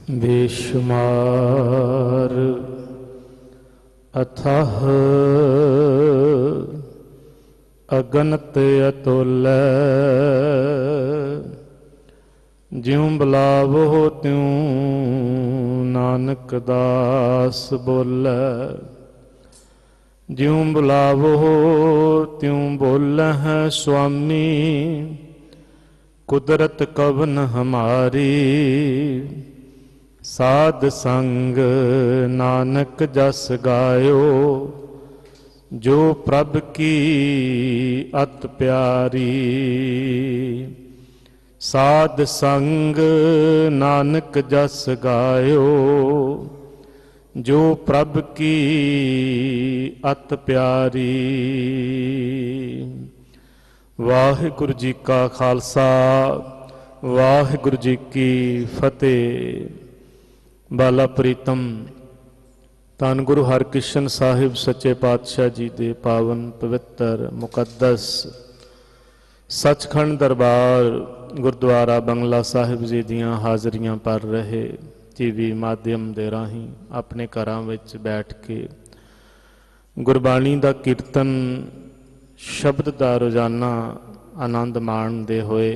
बेशुमार अथाह अगनत अतुल, ज्यों बुलावो त्यों नानक दास बोलै। ज्यों बुलावो त्यों बोलै स्वामी, कुदरत कवन हमारी। साध संग नानक जस गायो, जो प्रभ की अत प्यारी। साध संग नानक जस गायो, जो प्रभ की अत प्यारी। वाहिगुरु जी का खालसा, वाहिगुरु जी की फतेह। बाला प्रीतम धन गुरु हरकृष्ण साहिब सच्चे पातशाह जी दे पावन पवित्र मुकद्दस सचखंड दरबार गुरुद्वारा बंगला साहिब जी दियां हाज़रियां पर रहे टीवी माध्यम दे राही अपने घरां विच बैठ के गुरबाणी दा कीर्तन शब्द दा रोजाना आनंद माणदे होए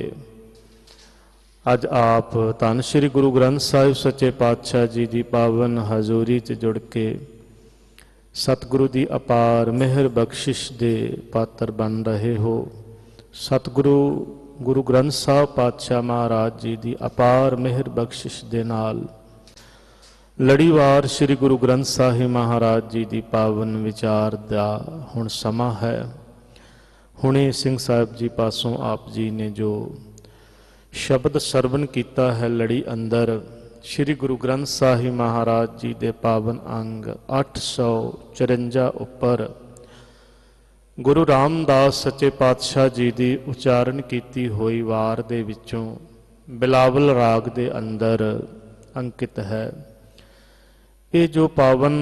अज आप धन श्री गुरु ग्रंथ साहिब सच्चे पातशाह जी की पावन हजूरी च जुड़ के सतगुरु की अपार मेहर बख्शिश दे पात्र बन रहे हो। सतगुरु गुरु ग्रंथ साहिब पातशाह महाराज जी की अपार मेहर बख्शिश दे नाल लड़ीवार श्री गुरु ग्रंथ साहिब महाराज जी की पावन विचार का हुण समा है। हुणे सिंह साहिब जी पासों आप जी ने जो शब्द सरवण किया है लड़ी अंदर श्री गुरु ग्रंथ साहिब महाराज जी के पावन अंग 854 उपर गुरु रामदास सच्चे पातशाह जी की उचारण की हुई वार दे विचों बिलावल राग दे अंदर अंकित है। ये जो पावन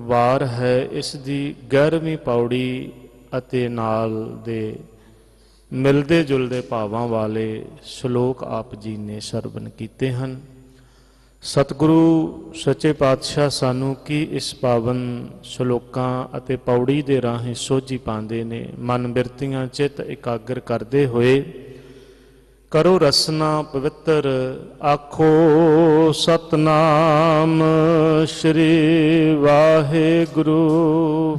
वार है इसकी 11वीं पौड़ी अते नाल दे मिलते जुलते भावां वाले श्लोक आप जी ने सरवण कीते हैं। सतगुरु सच्चे पातशाह सानू की इस पावन श्लोकां अते पौड़ी दे राहें सोझी पांदे ने। मन बिरतियां चित एकाग्र करते हुए करो रसना पवित्र आखो सतनाम श्री वाहिगुरु।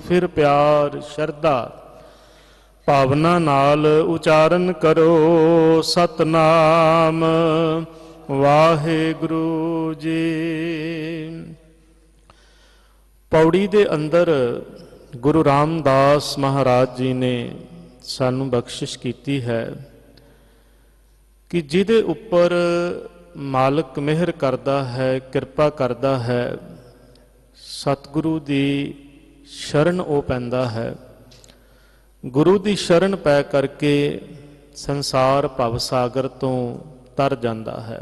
फिर प्यार श्रद्धा भावना नाल उचारण करो सतनाम वाहिगुरु जी। पौड़ी दे अंदर गुरु रामदास महाराज जी ने सानू बख्शिश की है कि जिदे उपर मालिक मेहर करता है कृपा करता है सतगुरु दी शरण ओ पैंदा है। गुरु की शरण पै करके संसार भव सागर तो तर जाता है।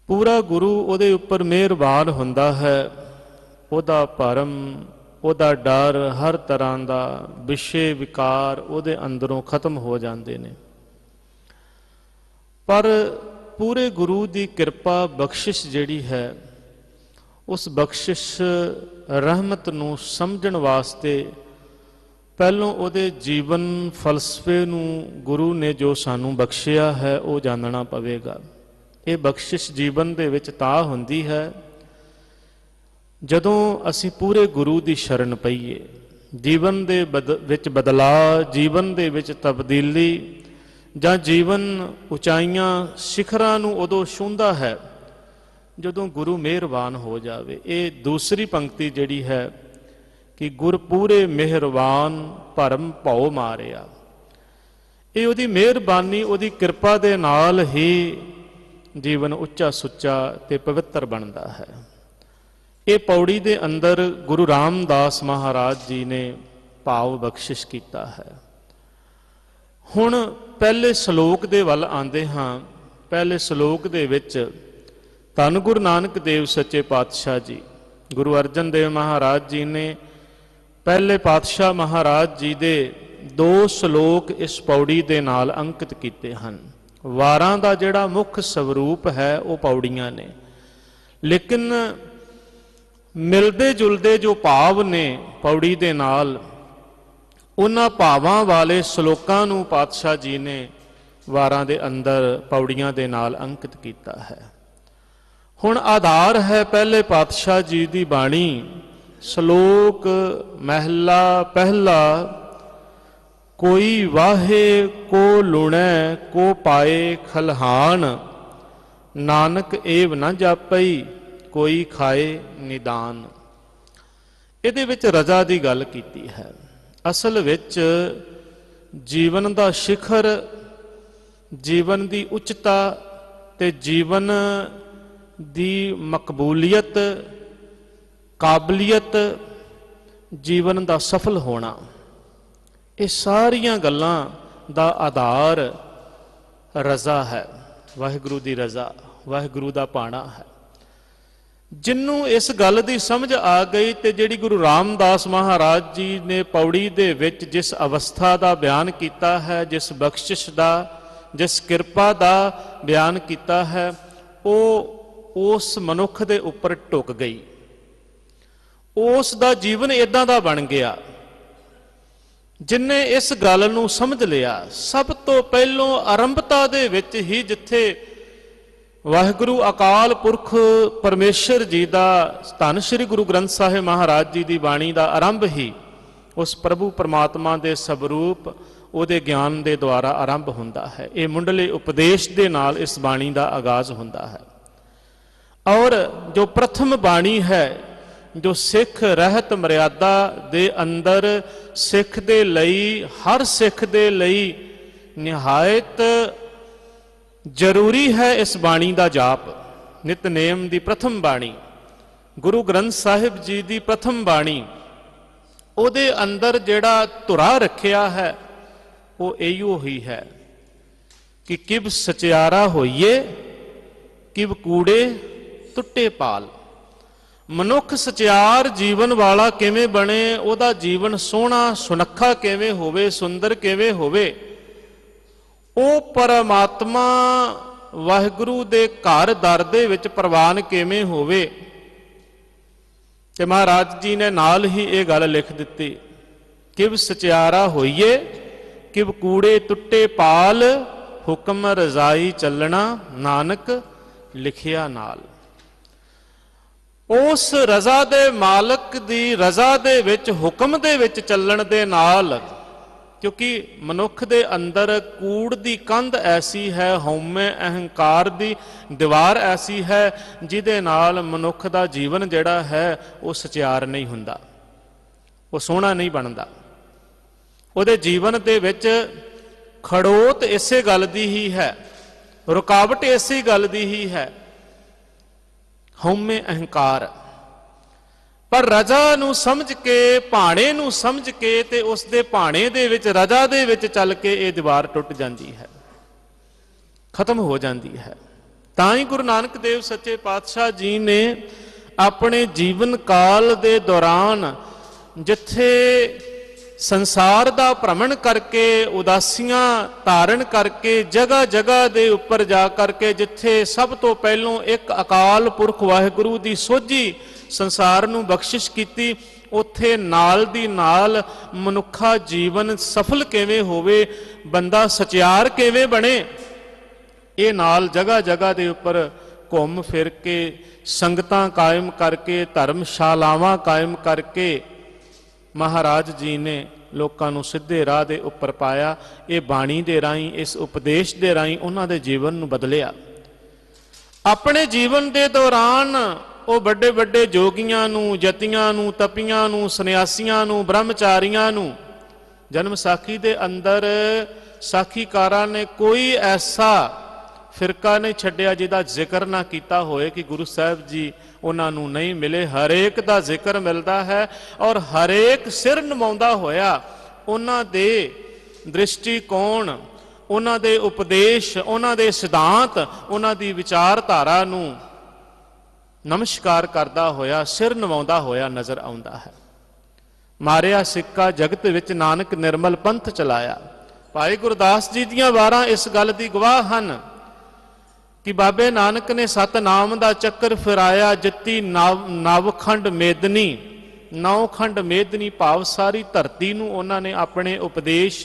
पूरा गुरु उहदे उपर मेहरबान हुंदा है। उहदा भरम उहदा डर हर तरह का विषय विकार उहदे अंदरों खत्म हो जाते हैं। पर पूरे गुरु की कृपा बख्शिश जिहड़ी है उस बख्शिश रहमत नूं समझण वास्ते पहलों उहदे जीवन फलसफे नूं गुरु ने जो सानू बख्शिया है वो जानना पवेगा। ये बख्शिश जीवन दे विच तां हुंदी है जदों असी पूरे गुरु की शरण पईए। जीवन दे विच बदलाव जीवन दे विच तब्दीली जां जीवन उचाइयां शिखरां नूं उदों छूंदा है जदों गुरु मेहरबान हो जावे। ये दूसरी पंक्ति जिहड़ी है कि गुर पूरे मेहरबान भरम भौ मारिया। ये उहदी मेहरबानी उहदी कृपा दे नाल ही जीवन उच्चा सुच्चा ते पवित्र बनता है। ये पौड़ी दे अंदर गुरु रामदास महाराज जी ने भाव बख्शिश किया है। हुण पहले श्लोक दे वल आंदे हां। पहले श्लोक दे विच धन गुरु नानक देव सच्चे पातशाह जी गुरु अर्जन देव महाराज जी ने पहले पातशाह महाराज जी दे 2 श्लोक इस पौड़ी दे नाल अंकित किए हैं। वारां दा जिहड़ा मुख स्वरूप है वो पौड़ियां ने, लेकिन मिलते जुलते जो भाव ने पौड़ी दे नाल, उन्हां भावां वाले श्लोकां नूं पातशाह जी ने वारां दे अंदर पौड़ियां दे नाल अंकित कीता है। हुण आधार है पहले पातशाह जी दी बाणी, श्लोक महला पहला, कोई वाहे को लुणै को पाए खलहान, नानक एव न जापई कोई खाए निदान। इहदे विच रजा दी गल कीती है। असल विच जीवन दा शिखर, जीवन दी उच्चता ते जीवन दी मकबूलियत, काबलियत, जीवन दा सफल होना, ये सारियां गल्लां दा आधार रजा है। वाहिगुरू दी रजा, वाहिगुरू दा पाना है। जिन्नू इस गल दी समझ आ गई ते जिहड़ी गुरु रामदास महाराज जी ने पौड़ी दे विच जिस अवस्था दा बयान कीता है, जिस बख्शिश दा, जिस किरपा दा बयान कीता है, वो उस मनुख दे उपर टुक गई। उस दा जीवन इदां दा बन गया जिन्ने इस गल नूं समझ लिया। सब तो पहलों आरंभता दे विच ही जिथे वाहिगुरू अकाल पुरख परमेश्वर जी दा धन श्री गुरु ग्रंथ साहिब महाराज जी दी बाणी दा आरंभ ही उस प्रभु परमात्मा दे स्वरूप उहदे ज्ञान दे द्वारा आरंभ हुंदा है। ये मुंडले उपदेश दे नाल इस बाणी दा आगाज हुंदा है। और जो प्रथम बाणी है, जो सिख रहत मर्यादा दे अंदर सिख दे लई, हर सिख दे लई निहायत जरूरी है इस बाणी दा जाप। नितनेम दी प्रथम बाणी, गुरु ग्रंथ साहिब जी दी प्रथम बाणी, उहदे अंदर जिहड़ा धुरा रखिया है वो इहो ही है कि किब सचियारा होइए किब कूड़े टुੱਟੇ पाल। मनुख सचियार जीवन वाला किवें बने, उहदा जीवन सोहना सुनखा किवें होवे, सुंदर किवें होवे, ओ परमात्मा वाहिगुरू दे घर दर दे विच प्रवान किवें होवे। ते महाराज जी ने नाल ही ये गल लिख दिती, किव सचियारा होइए किव कूड़े टुੱਟੇ पाल, हुक्म रजाई चलना नानक लिखिया नाल। उस रजा दे मालक दी रजा दे विच, हुक्म दे विच चलण दे नाल, क्योंकि मनुख दे अंदर कूड़ दी कंध ऐसी है, हौमे अहंकार दी दीवार ऐसी है जिहदे नाल मनुख दा जीवन जिहड़ा है वो सचियार नहीं हुंदा, वो सोहना नहीं बनदा। उहदे जीवन दे विच खड़ोत इसे गल दी ही है, रुकावट इसी गल दी ही है, हौमे अहंकार। पर रजा नूं समझ के, भाणे नूं समझ के ते उस दे भाणे दे विच, रजा दे विच चल के ये दीवार टुट जाती है, खत्म हो जाती है। तां ही गुरु नानक देव सच्चे पातशाह जी ने अपने जीवन काल दे दौरान जिथे संसार दा भ्रमण करके, उदासियां धारण करके, जगह जगह दे उपर जा करके जिथे सब तो पहलों एक अकाल पुरख वाहिगुरू दी सोझी संसार नूं बख्शिश कीती, उत्थे नाल दी नाल मनुखा जीवन सफल किवें होवे, बंदा सचियार किवें बने, ये नाल जगह जगह दे उपर घूम फिर के संगतां कायम करके, धर्मशालावां कायम करके महाराज जी ने लोकां नूं सीधे राह दे उपर पाया। ये बाणी दे राहीं, इस उपदेश दे राहीं उन्हां दे जीवन नूं बदलिया। अपने जीवन दे दौरान वो बड़े बड़े जोगियां नूं, जतियां नूं, तपियां नूं, सन्यासियां नूं, ब्रह्मचारियां नूं, जन्म साखी दे अंदर साखीकारां ने कोई ऐसा फिरका नहीं छड्डिया जिहदा जिक्र ना कीता होए कि गुरु साहिब जी उन्हां नूं नहीं मिले। हरेक दा जिक्र मिलता है और हरेक सिर नवाउंदा होया उन्हां दे दृष्टिकोण, उन्हां दे उपदेश, उन्हां दे सिद्धांत, उन्हां दी विचारधारा नूं नमस्कार करदा होया, सिर नवाउंदा होया नज़र आउंदा है। मारिया सिक्का जगत विच नानक निर्मल पंथ चलाया, भाई गुरदास जी दीयां वारां इस गल दी गवाह हन कि बाबे नानक ने सतनाम दा चक्कर फिराया, जित्ती नवखंड मेदनी, 9 खंड मेदनी भाव सारी धरती नूं उन्हां ने अपने उपदेश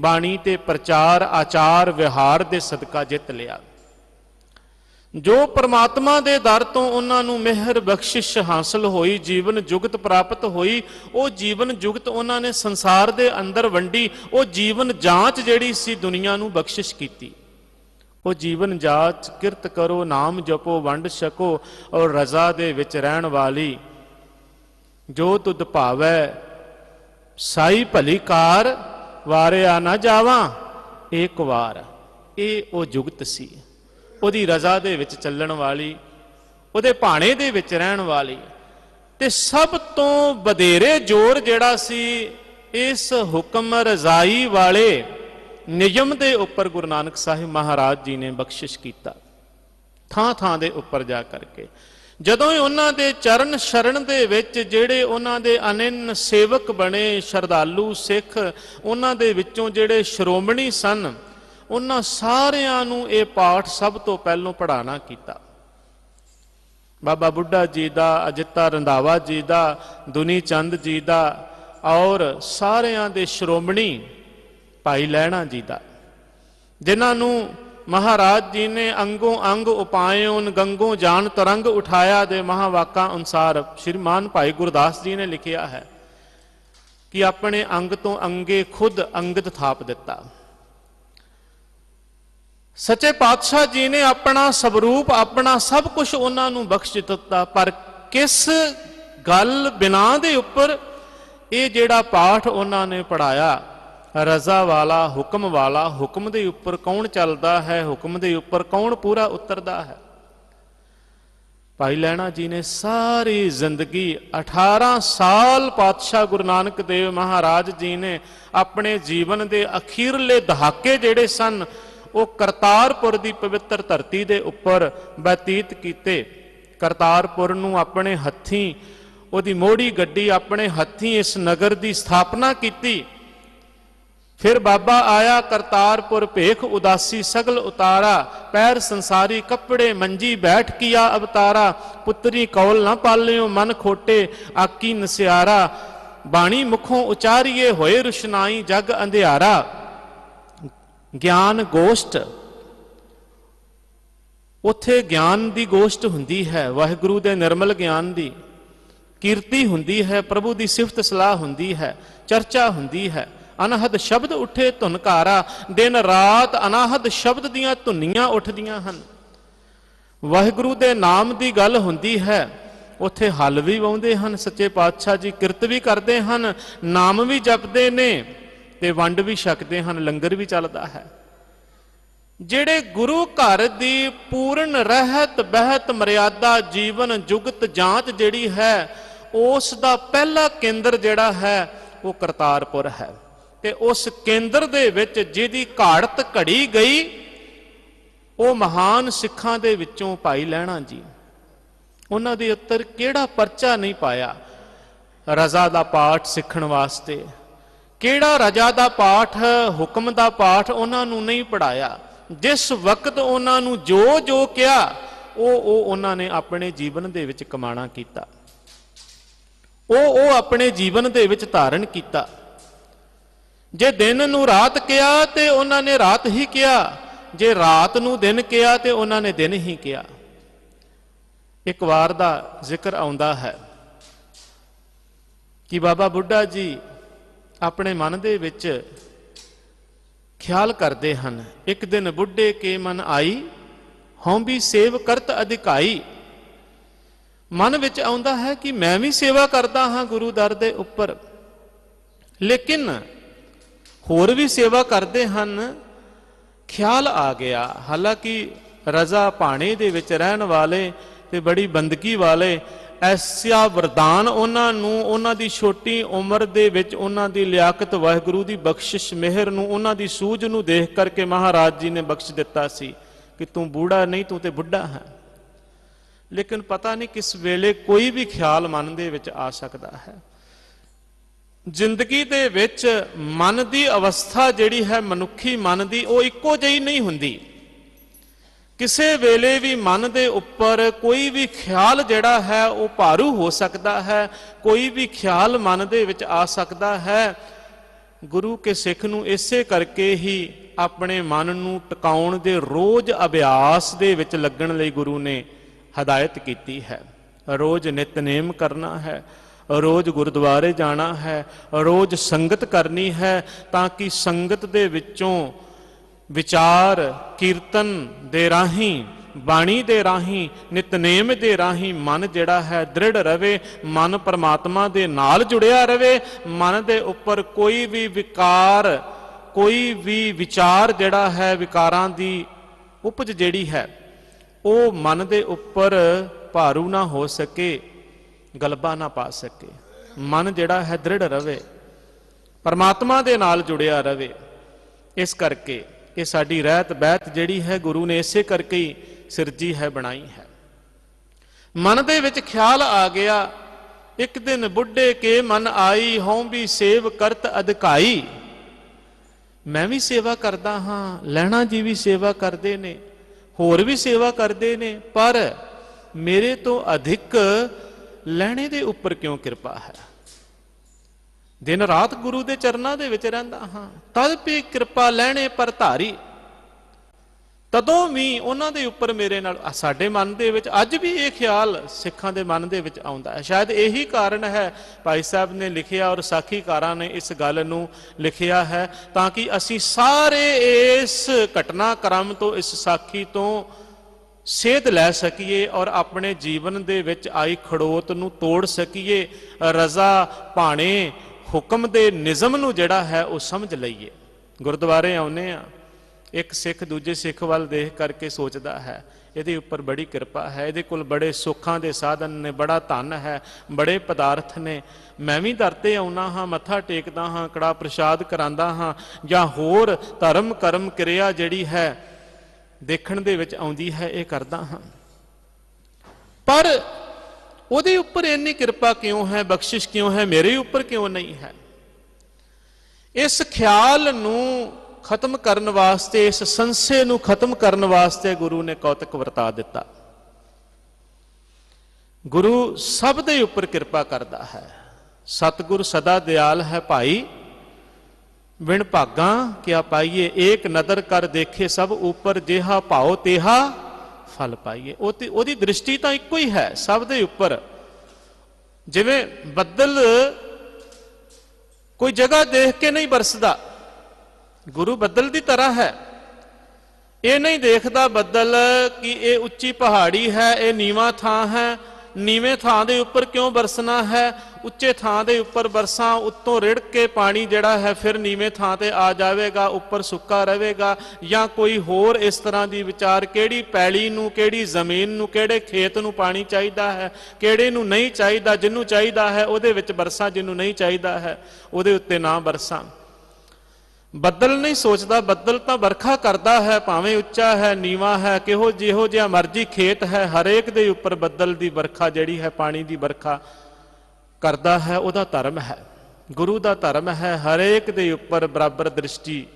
बाणी ते प्रचार आचार विहार दे सदका जित लिया। जो परमात्मा दे दर तो उन्होंने मेहर बख्शिश हासिल होई, जीवन जुगत प्राप्त होई, वो जीवन जुगत उन्होंने संसार दे अंदर वंडी, वो जीवन जांच जिहड़ी सी दुनिया नूं बख्शिश कीती। वो जीवन जांच किरत करो, नाम जपो, वंड छको और रजा दे विच रहण वाली, जो तुद भावै साई भली कार, वारिया ना जावां एक वार। ये वो जुगत सी, ਉਹਦੀ ਰਜ਼ਾ ਦੇ ਵਿੱਚ ਚੱਲਣ ਵਾਲੀ, ਉਹਦੇ ਭਾਣੇ ਦੇ ਵਿੱਚ ਰਹਿਣ ਵਾਲੀ। ਤੇ ਸਭ ਤੋਂ ਵਧੇਰੇ ਜ਼ੋਰ ਜਿਹੜਾ ਸੀ ਇਸ ਹੁਕਮ ਰਜ਼ਾਈ ਵਾਲੇ ਨਿਯਮ ਦੇ ਉੱਪਰ ਗੁਰੂ ਨਾਨਕ ਸਾਹਿਬ ਮਹਾਰਾਜ ਜੀ ਨੇ ਬਖਸ਼ਿਸ਼ ਕੀਤਾ, ਥਾਂ ਥਾਂ ਦੇ ਉੱਪਰ ਜਾ ਕਰਕੇ। ਜਦੋਂ ਹੀ ਉਹਨਾਂ ਦੇ ਚਰਨ ਸ਼ਰਨ ਦੇ ਵਿੱਚ ਜਿਹੜੇ ਉਹਨਾਂ ਦੇ ਅਨੰਨ ਸੇਵਕ ਬਣੇ ਸ਼ਰਧਾਲੂ ਸਿੱਖ, ਉਹਨਾਂ ਦੇ ਵਿੱਚੋਂ ਜਿਹੜੇ ਸ਼੍ਰੋਮਣੀ ਸਨ, उन्हां सारियां नूं ये पाठ सब तो पहलों पढ़ाना कीता। बाबा बुढ़ा जी दा, अजिता रंधावा जी दा, दुनी चंद जी दा और सारियां दे श्रोमणी भाई लैणा जी दा, जिन्हां नूं महाराज जी ने अंगों अंग उपायों गंगों जान तरंग उठाया दे महावाका अनुसार श्रीमान भाई गुरदास जी ने लिखिया है कि अपने अंग तो अंगे खुद अंगद थाप दिता। सच्चे पातशाह जी ने अपना स्वरूप अपना सब कुछ उन्होंने बख्श दिता, पर किस गल बिना दे उपर ये जिहड़ा पाठ उन्होंने पढ़ाया, रजा वाला हुक्म वाला, हुक्म दे उपर कौन चलता है, हुक्म दे उपर कौन पूरा उतरदा है। भाई लैणा जी ने सारी जिंदगी 18 साल पातशाह गुरु नानक देव महाराज जी ने अपने जीवन के अखीरले दहाके जिहड़े सन वो करतारपुर की पवित्र धरती के उपर बतीत किए। करतारपुर नूं अपने हत्थीं उहदी मोड़ी गड्डी अपने हत्थीं इस नगर की स्थापना की। फिर बाबा आया करतारपुर भेख उदासी सगल उतारा, पैर संसारी कपड़े मंजी बैठ किया अवतारा, पुत्री कौल न पालियो मन खोटे आकी नसियारा, बाणी मुखों उचारिए होए रुशनाई जग अंधियारा। ज्ञान गोष्ठ, उत्थे ज्ञान की गोष्ठ हुंदी है, वाहिगुरु दे निर्मल ज्ञान की कीर्ति हुंदी है, प्रभु की सिफत सलाह हुंदी है, चर्चा हुंदी है। अनहद शब्द उठे धुनकारा, दिन रात अनाहद शब्द दियां धुनियां उठदियां हन। वाहिगुरु दे नाम की गल हुंदी है, उत्थे हल भी वाउंदे हन। सच्चे पातशाह जी किरत भी करते हैं, नाम भी जपते ने ते वंड भी छकते हैं, लंगर भी चलता है। जिहड़े गुरु घर की पूर्ण रहत बहत मर्यादा जीवन जुगत जांच जिहड़ी है, उस दा पहला केंद्र जिहड़ा है वो करतारपुर है। ते उस केंद्र दे विच जिहदी घाड़त घड़ी गई, वो महान सिखां दे विचों भाई लैणा जी, उन्हां दे उत्तर किहड़ा परचा नहीं पाया रजा दा पाठ सीखण वास्ते, किहड़ा रजा दा पाठ हुक्म दा पाठ उन्होंने नहीं पढ़ाया। जिस वक्त उन्होंने जो जो किया वो उन्होंने अपने जीवन दे विच कमाना कीता, वो अपने जीवन दे विच धारण किया। जे दिन नूं रात किया तो उन्होंने रात ही किया, जे रात नूं दिन किया तो उन्होंने दिन ही किया। एक वार दा जिक्र आउंदा है कि बाबा बुढ़ा जी अपने मन दे विच ख्याल करते हैं, एक दिन बुढ़े के मन आई हों भी सेव करत अधिकाई। मन विच आउंदा है कि मैं भी सेवा करता हाँ गुरु दर दे उपर, लेकिन होर भी सेवा करते हैं। ख्याल आ गया, हालांकि रजा भाणे दे विच रहन वाले ते बड़ी बंदगी वाले, ऐसा वरदान उन्होंने दी छोटी उम्र दे विच उन्हां दी लियाकत वाहिगुरू दी बख्शिश मेहर नूं उन्हां दी सूझ नूं देख करके महाराज जी ने बख्श दिता सी कि तू बूढ़ा नहीं, तू ते बुढ़ा है। लेकिन पता नहीं किस वेले कोई भी ख्याल मन दे विच आ सकता है। ਜ਼ਿੰਦਗੀ ਦੇ ਵਿੱਚ ਮਨ ਦੀ ਅਵਸਥਾ ਜਿਹੜੀ ਹੈ ਮਨੁੱਖੀ ਮਨ ਦੀ, ਉਹ ਇੱਕੋ ਜਿਹੀ ਨਹੀਂ ਹੁੰਦੀ। ਕਿਸੇ ਵੇਲੇ ਵੀ ਮਨ ਦੇ ਉੱਪਰ ਕੋਈ ਵੀ ਖਿਆਲ ਜਿਹੜਾ ਹੈ ਉਹ ਭਾਰੂ ਹੋ ਸਕਦਾ ਹੈ, ਕੋਈ ਵੀ ਖਿਆਲ ਮਨ ਦੇ ਵਿੱਚ ਆ ਸਕਦਾ ਹੈ। ਗੁਰੂ ਕੇ ਸਿੱਖ ਨੂੰ ਇਸੇ ਕਰਕੇ ਹੀ ਆਪਣੇ ਮਨ ਨੂੰ ਟਿਕਾਉਣ ਦੇ ਰੋਜ਼ ਅਭਿਆਸ ਦੇ ਵਿੱਚ ਲੱਗਣ ਲਈ ਗੁਰੂ ਨੇ ਹਦਾਇਤ ਕੀਤੀ ਹੈ। ਰੋਜ਼ ਨਿਤਨੇਮ ਕਰਨਾ ਹੈ, ਰੋਜ਼ ਗੁਰਦੁਆਰੇ ਜਾਣਾ ਹੈ, ਰੋਜ਼ ਸੰਗਤ ਕਰਨੀ ਹੈ, ਤਾਂ ਕਿ ਸੰਗਤ ਦੇ ਵਿੱਚੋਂ ਵਿਚਾਰ ਕੀਰਤਨ ਦੇ ਰਾਹੀਂ, ਬਾਣੀ ਦੇ ਰਾਹੀਂ, ਨਿਤਨੇਮ ਦੇ ਰਾਹੀਂ ਮਨ ਜਿਹੜਾ ਹੈ ਦ੍ਰਿੜ ਰਵੇ, ਮਨ ਪਰਮਾਤਮਾ ਦੇ ਨਾਲ ਜੁੜਿਆ ਰਵੇ। ਮਨ ਦੇ ਉੱਪਰ ਕੋਈ ਵੀ ਵਿਕਾਰ, ਕੋਈ ਵੀ ਵਿਚਾਰ ਜਿਹੜਾ ਹੈ, ਵਿਕਾਰਾਂ ਦੀ ਉਪਜ ਜਿਹੜੀ ਹੈ ਉਹ ਮਨ ਦੇ ਉੱਪਰ ਭਾਰੂ ਨਾ ਹੋ ਸਕੇ, ਗਲਬਾ ਨਾ ਪਾ ਸਕੇ। ਮਨ ਜਿਹੜਾ ਹੈ ਦ੍ਰਿੜ ਰਵੇ, ਪਰਮਾਤਮਾ ਦੇ ਨਾਲ ਜੁੜਿਆ ਰਵੇ। ਇਸ ਕਰਕੇ ਇਹ ਸਾਡੀ ਰਹਿਤ ਬਹਿਤ ਜਿਹੜੀ ਹੈ ਗੁਰੂ ਨੇ ਇਸੇ ਕਰਕੇ ਹੀ ਸਿਰਜੀ ਹੈ, ਬਣਾਈ ਹੈ। ਮਨ ਦੇ ਵਿੱਚ ਖਿਆਲ ਆ ਗਿਆ, ਇੱਕ ਦਿਨ ਬੁੱਢੇ ਕੇ ਮਨ ਆਈ, ਹਉ ਵੀ ਸੇਵ ਕਰਤ ਅਧਿਕਾਈ। ਮੈਂ ਵੀ ਸੇਵਾ ਕਰਦਾ ਹਾਂ, ਲਹਿਣਾ ਜੀ ਵੀ ਸੇਵਾ ਕਰਦੇ ਨੇ, ਹੋਰ ਵੀ ਸੇਵਾ ਕਰਦੇ ਨੇ, ਪਰ ਮੇਰੇ ਤੋਂ ਅਧਿਕ ਲਹਿਣੇ ਦੇ ਉੱਪਰ ਕਿਉਂ ਕਿਰਪਾ ਹੈ? ਦਿਨ ਰਾਤ ਗੁਰੂ ਦੇ ਚਰਨਾਂ ਦੇ ਵਿੱਚ ਰਹਿੰਦਾ ਹਾਂ, ਤਦ ਵੀ ਕਿਰਪਾ ਲਹਿਣੇ ਪਰ ਧਾਰੀ। ਤਦੋਂ ਵੀ ਉਹਨਾਂ ਦੇ ਉੱਪਰ ਮੇਰੇ ਨਾਲ, ਸਾਡੇ ਮਨ ਦੇ ਵਿੱਚ ਅੱਜ ਵੀ ਇਹ ਖਿਆਲ ਸਿੱਖਾਂ ਦੇ ਮਨ ਦੇ ਵਿੱਚ ਆਉਂਦਾ ਹੈ। ਸ਼ਾਇਦ ਇਹੀ ਕਾਰਨ ਹੈ ਭਾਈ ਸਾਹਿਬ ਨੇ ਲਿਖਿਆ ਔਰ ਸਾਖੀਕਾਰਾਂ ਨੇ ਇਸ ਗੱਲ ਨੂੰ ਲਿਖਿਆ ਹੈ, ਤਾਂ ਕਿ ਅਸੀਂ ਸਾਰੇ ਇਸ ਘਟਨਾਕ੍ਰਮ ਤੋਂ, ਇਸ ਸਾਖੀ ਤੋਂ ਸੇਧ ਲੈ ਸਕੀਏ ਔਰ ਆਪਣੇ ਜੀਵਨ ਦੇ ਵਿੱਚ ਆਈ ਖੜੋਤ ਨੂੰ ਤੋੜ ਸਕੀਏ। ਰਜ਼ਾ ਭਾਣੇ ਹੁਕਮ ਦੇ ਨਿਜ਼ਮ ਨੂੰ ਜਿਹੜਾ ਹੈ ਉਹ ਸਮਝ ਲਈਏ। ਗੁਰਦੁਆਰੇ ਆਉਂਦੇ ਆ, ਇੱਕ ਸਿੱਖ ਦੂਜੇ ਸਿੱਖ ਵੱਲ ਦੇਖ ਕਰਕੇ ਸੋਚਦਾ ਹੈ ਇਹਦੇ ਉੱਪਰ ਬੜੀ ਕਿਰਪਾ ਹੈ, ਇਹਦੇ ਕੋਲ ਬੜੇ ਸੁੱਖਾਂ ਦੇ ਸਾਧਨ ਨੇ, ਬੜਾ ਧਨ ਹੈ, ਬੜੇ ਪਦਾਰਥ ਨੇ। ਮੈਂ ਵੀ ਦਰ ਤੇ ਆਉਣਾ ਹਾਂ, ਮੱਥਾ ਟੇਕਦਾ ਹਾਂ, ਕੜਾ ਪ੍ਰਸ਼ਾਦ ਕਰਾਂਦਾ ਹਾਂ, ਜਾਂ ਹੋਰ ਧਰਮ ਕਰਮ ਕਿਰਿਆ ਜਿਹੜੀ ਹੈ ਦੇਖਣ ਦੇ ਵਿੱਚ ਆਉਂਦੀ ਹੈ, ਇਹ ਕਰਦਾ ਹਾਂ। ਪਰ ਉਹਦੇ ਉੱਪਰ ਇੰਨੀ ਕਿਰਪਾ ਕਿਉਂ ਹੈ, ਬਖਸ਼ਿਸ਼ ਕਿਉਂ ਹੈ, ਮੇਰੇ ਉੱਪਰ ਕਿਉਂ ਨਹੀਂ ਹੈ? ਇਸ ਖਿਆਲ ਨੂੰ ਖਤਮ ਕਰਨ ਵਾਸਤੇ, ਇਸ ਸੰਸੇ ਨੂੰ ਖਤਮ ਕਰਨ ਵਾਸਤੇ ਗੁਰੂ ਨੇ ਕੌਤਕ ਵਰਤਾ ਦਿੱਤਾ। ਗੁਰੂ ਸਭ ਦੇ ਉੱਪਰ ਕਿਰਪਾ ਕਰਦਾ ਹੈ। ਸਤਿਗੁਰ ਸਦਾ ਦਿਆਲ ਹੈ ਭਾਈ, ਬਿਨ ਭਾਗਾਂ ਕਿਆ ਪਾਈਏ। ਏਕ ਨਦਰ ਕਰ ਦੇਖੇ ਸਭ ਉੱਪਰ, ਜਿਹਾ ਭਾਉ ਤੇਹਾ ਫਲ ਪਾਈਏ। ਉਹਦੀ ਦ੍ਰਿਸ਼ਟੀ ਤਾਂ ਇੱਕੋ ਹੀ ਹੈ ਸਭ ਦੇ ਉੱਪਰ। ਜਿਵੇਂ ਬੱਦਲ ਕੋਈ ਜਗ੍ਹਾ ਦੇਖ ਕੇ ਨਹੀਂ ਬਰਸਦਾ, ਗੁਰੂ ਬੱਦਲ ਦੀ ਤਰ੍ਹਾਂ ਹੈ। ਇਹ ਨਹੀਂ ਦੇਖਦਾ ਬੱਦਲ ਕਿ ਇਹ ਉੱਚੀ ਪਹਾੜੀ ਹੈ, ਇਹ ਨੀਵਾਂ ਥਾਂ ਹੈ, ਨੀਵੇਂ ਥਾਂ ਦੇ ਉੱਪਰ ਕਿਉਂ ਬਰਸਣਾ ਹੈ, ਉੱਚੇ ਥਾਂ ਦੇ ਉੱਪਰ ਬਰਸਾਂ, ਉੱਤੋਂ ਰਿੜ ਕੇ ਪਾਣੀ ਜਿਹੜਾ ਹੈ ਫਿਰ ਨੀਵੇਂ ਥਾਂ ਤੇ ਆ ਜਾਵੇਗਾ, ਉੱਪਰ ਸੁੱਕਾ ਰਹੇਗਾ। ਜਾਂ ਕੋਈ ਹੋਰ ਇਸ ਤਰ੍ਹਾਂ ਦੀ ਵਿਚਾਰ, ਕਿਹੜੀ ਪੈਲੀ ਨੂੰ, ਕਿਹੜੀ ਜ਼ਮੀਨ ਨੂੰ, ਕਿਹੜੇ ਖੇਤ ਨੂੰ ਪਾਣੀ ਚਾਹੀਦਾ ਹੈ, ਕਿਹੜੇ ਨੂੰ ਨਹੀਂ ਚਾਹੀਦਾ। ਜਿਹਨੂੰ ਚਾਹੀਦਾ ਹੈ ਉਹਦੇ ਵਿੱਚ ਬਰਸਾਂ, ਜਿਹਨੂੰ ਨਹੀਂ ਚਾਹੀਦਾ ਹੈ ਉਹਦੇ ਉੱਤੇ ਨਾ ਬਰਸਾਂ। ਬੱਦਲ ਨਹੀਂ ਸੋਚਦਾ, ਬੱਦਲ ਤਾਂ ਵਰਖਾ ਕਰਦਾ ਹੈ, ਭਾਵੇਂ ਉੱਚਾ ਹੈ, ਨੀਵਾਂ ਹੈ, ਜਿਹੋ ਜਿਹਾ ਮਰਜ਼ੀ ਖੇਤ ਹੈ, ਹਰੇਕ ਦੇ ਉੱਪਰ ਬੱਦਲ ਦੀ ਵਰਖਾ ਜਿਹੜੀ ਹੈ, ਪਾਣੀ ਦੀ ਵਰਖਾ ਕਰਦਾ ਹੈ। ਉਹਦਾ ਧਰਮ ਹੈ, ਗੁਰੂ ਦਾ ਧਰਮ ਹੈ, ਹਰੇਕ ਦੇ ਉੱਪਰ ਬਰਾਬਰ ਦ੍ਰਿਸ਼ਟੀ,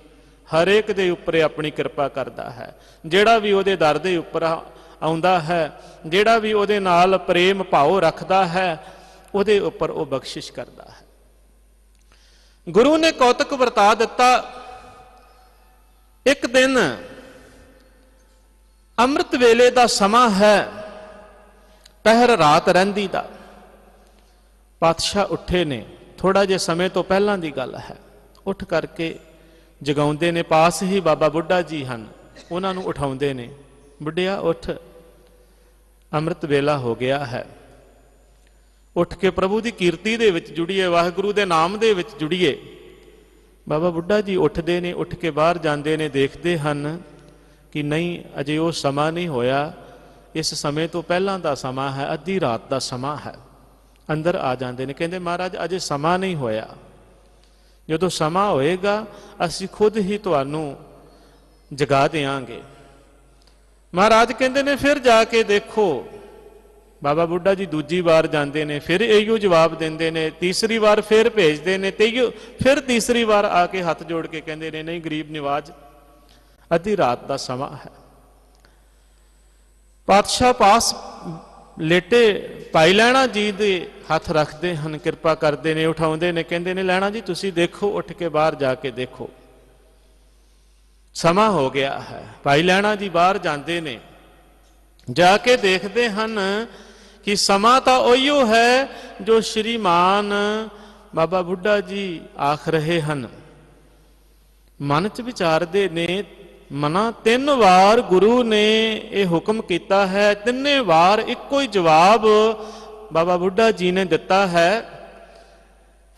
ਹਰੇਕ ਦੇ ਉੱਪਰ ਆਪਣੀ ਕਿਰਪਾ ਕਰਦਾ ਹੈ। ਜਿਹੜਾ ਵੀ ਉਹਦੇ ਦਰ ਦੇ ਉੱਪਰ ਆਉਂਦਾ ਹੈ, ਜਿਹੜਾ ਵੀ ਉਹਦੇ ਨਾਲ ਪ੍ਰੇਮ ਭਾਵ ਰੱਖਦਾ ਹੈ, ਉਹਦੇ ਉੱਪਰ ਉਹ ਬਖਸ਼ਿਸ਼ ਕਰਦਾ ਹੈ। ਗੁਰੂ ਨੇ ਕੌਤਕ ਵਰਤਾ ਦਿੱਤਾ। ਇੱਕ ਦਿਨ ਅੰਮ੍ਰਿਤ ਵੇਲੇ ਦਾ ਸਮਾਂ ਹੈ, ਪਹਿਰ ਰਾਤ ਰਹਿੰਦੀ ਦਾ। ਪਾਤਸ਼ਾਹ ਉੱਠੇ ਨੇ, ਥੋੜਾ ਜਿਹੇ ਸਮੇਂ ਤੋਂ ਪਹਿਲਾਂ ਦੀ ਗੱਲ ਹੈ। ਉੱਠ ਕਰਕੇ ਜਗਾਉਂਦੇ ਨੇ, ਪਾਸ ਹੀ ਬਾਬਾ ਬੁੱਢਾ ਜੀ ਹਨ, ਉਹਨਾਂ ਨੂੰ ਉਠਾਉਂਦੇ ਨੇ, ਬੁੱਢਿਆ ਉੱਠ, ਅੰਮ੍ਰਿਤ ਵੇਲਾ ਹੋ ਗਿਆ ਹੈ, ਉੱਠ ਕੇ ਪ੍ਰਭੂ ਦੀ ਕੀਰਤੀ ਦੇ ਵਿੱਚ ਜੁੜੀਏ, ਵਾਹਿਗੁਰੂ ਦੇ ਨਾਮ ਦੇ ਵਿੱਚ ਜੁੜੀਏ। ਬਾਬਾ ਬੁੱਢਾ ਜੀ ਉੱਠਦੇ ਨੇ, ਉੱਠ ਕੇ ਬਾਹਰ ਜਾਂਦੇ ਨੇ, ਦੇਖਦੇ ਹਨ ਕਿ ਨਹੀਂ, ਅਜੇ ਉਹ ਸਮਾਂ ਨਹੀਂ ਹੋਇਆ, ਇਸ ਸਮੇਂ ਤੋਂ ਪਹਿਲਾਂ ਦਾ ਸਮਾਂ ਹੈ, ਅੱਧੀ ਰਾਤ ਦਾ ਸਮਾਂ ਹੈ। ਅੰਦਰ ਆ ਜਾਂਦੇ ਨੇ, ਕਹਿੰਦੇ ਮਹਾਰਾਜ ਅਜੇ ਸਮਾਂ ਨਹੀਂ ਹੋਇਆ, ਜਦੋਂ ਸਮਾਂ ਹੋਏਗਾ ਅਸੀਂ ਖੁਦ ਹੀ ਤੁਹਾਨੂੰ ਜਗਾ ਦੇਵਾਂਗੇ। ਮਹਾਰਾਜ ਕਹਿੰਦੇ ਨੇ ਫਿਰ ਜਾ ਕੇ ਦੇਖੋ बाबा बुढ़ा जी दूजी बार जाते हैं, फिर इहो जवाब देंगे ने, तीसरी बार फिर भेजते हैं, तो फिर तीसरी बार आके हथ जोड़ के कहते हैं नहीं गरीब निवाज अद्धी रात का समा है। पातशाह पास लेटे भाई लैणा जी दे हथ रखते हैं, कृपा करते हैं, उठाते हैं, कहते हैं लैणा जी तुसी देखो, उठ के बाहर जाके देखो समा हो गया है। भाई लैणा जी बाहर जाते ने, जाके देखते हैं कि समा तो उहियो है जो श्रीमान बाबा बुढ़ा जी आख रहे हैं। मन च विचारते ने, मना 3 वार गुरु ने यह हुक्म किया है, 3 वार एको ही जवाब बाबा बुढ़ा जी ने दिता है।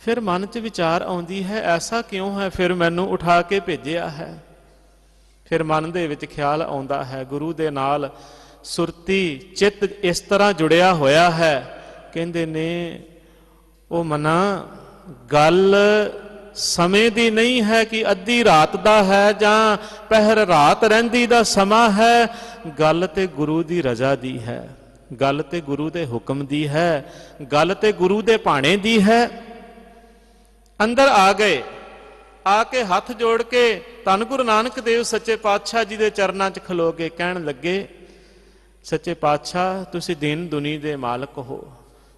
फिर मन च विचार आउंदी है ऐसा क्यों है, फिर मैनू उठा के भेजिया है। फिर मन दे विच ख्याल आउंदा है गुरु दे नाल सुरती चित इस तरह जुड़िया होया है, कहंदे ने ओ मना गल समय दी नहीं है कि अद्धी रात दा है जां पहर रात रहिंदी दा समा है, गल ते गुरु दी रजा दी है, गल ते गुरु दे हुक्म दी है, गल ते गुरु दे भाणे दी है। अंदर आ गए, आके हाथ जोड़ के धन गुरु नानक देव सच्चे पातशाह जी दे चरनां च खलो के कहण लगे, सच्चे पातशाह तुसी दिन दुनी दे मालक हो,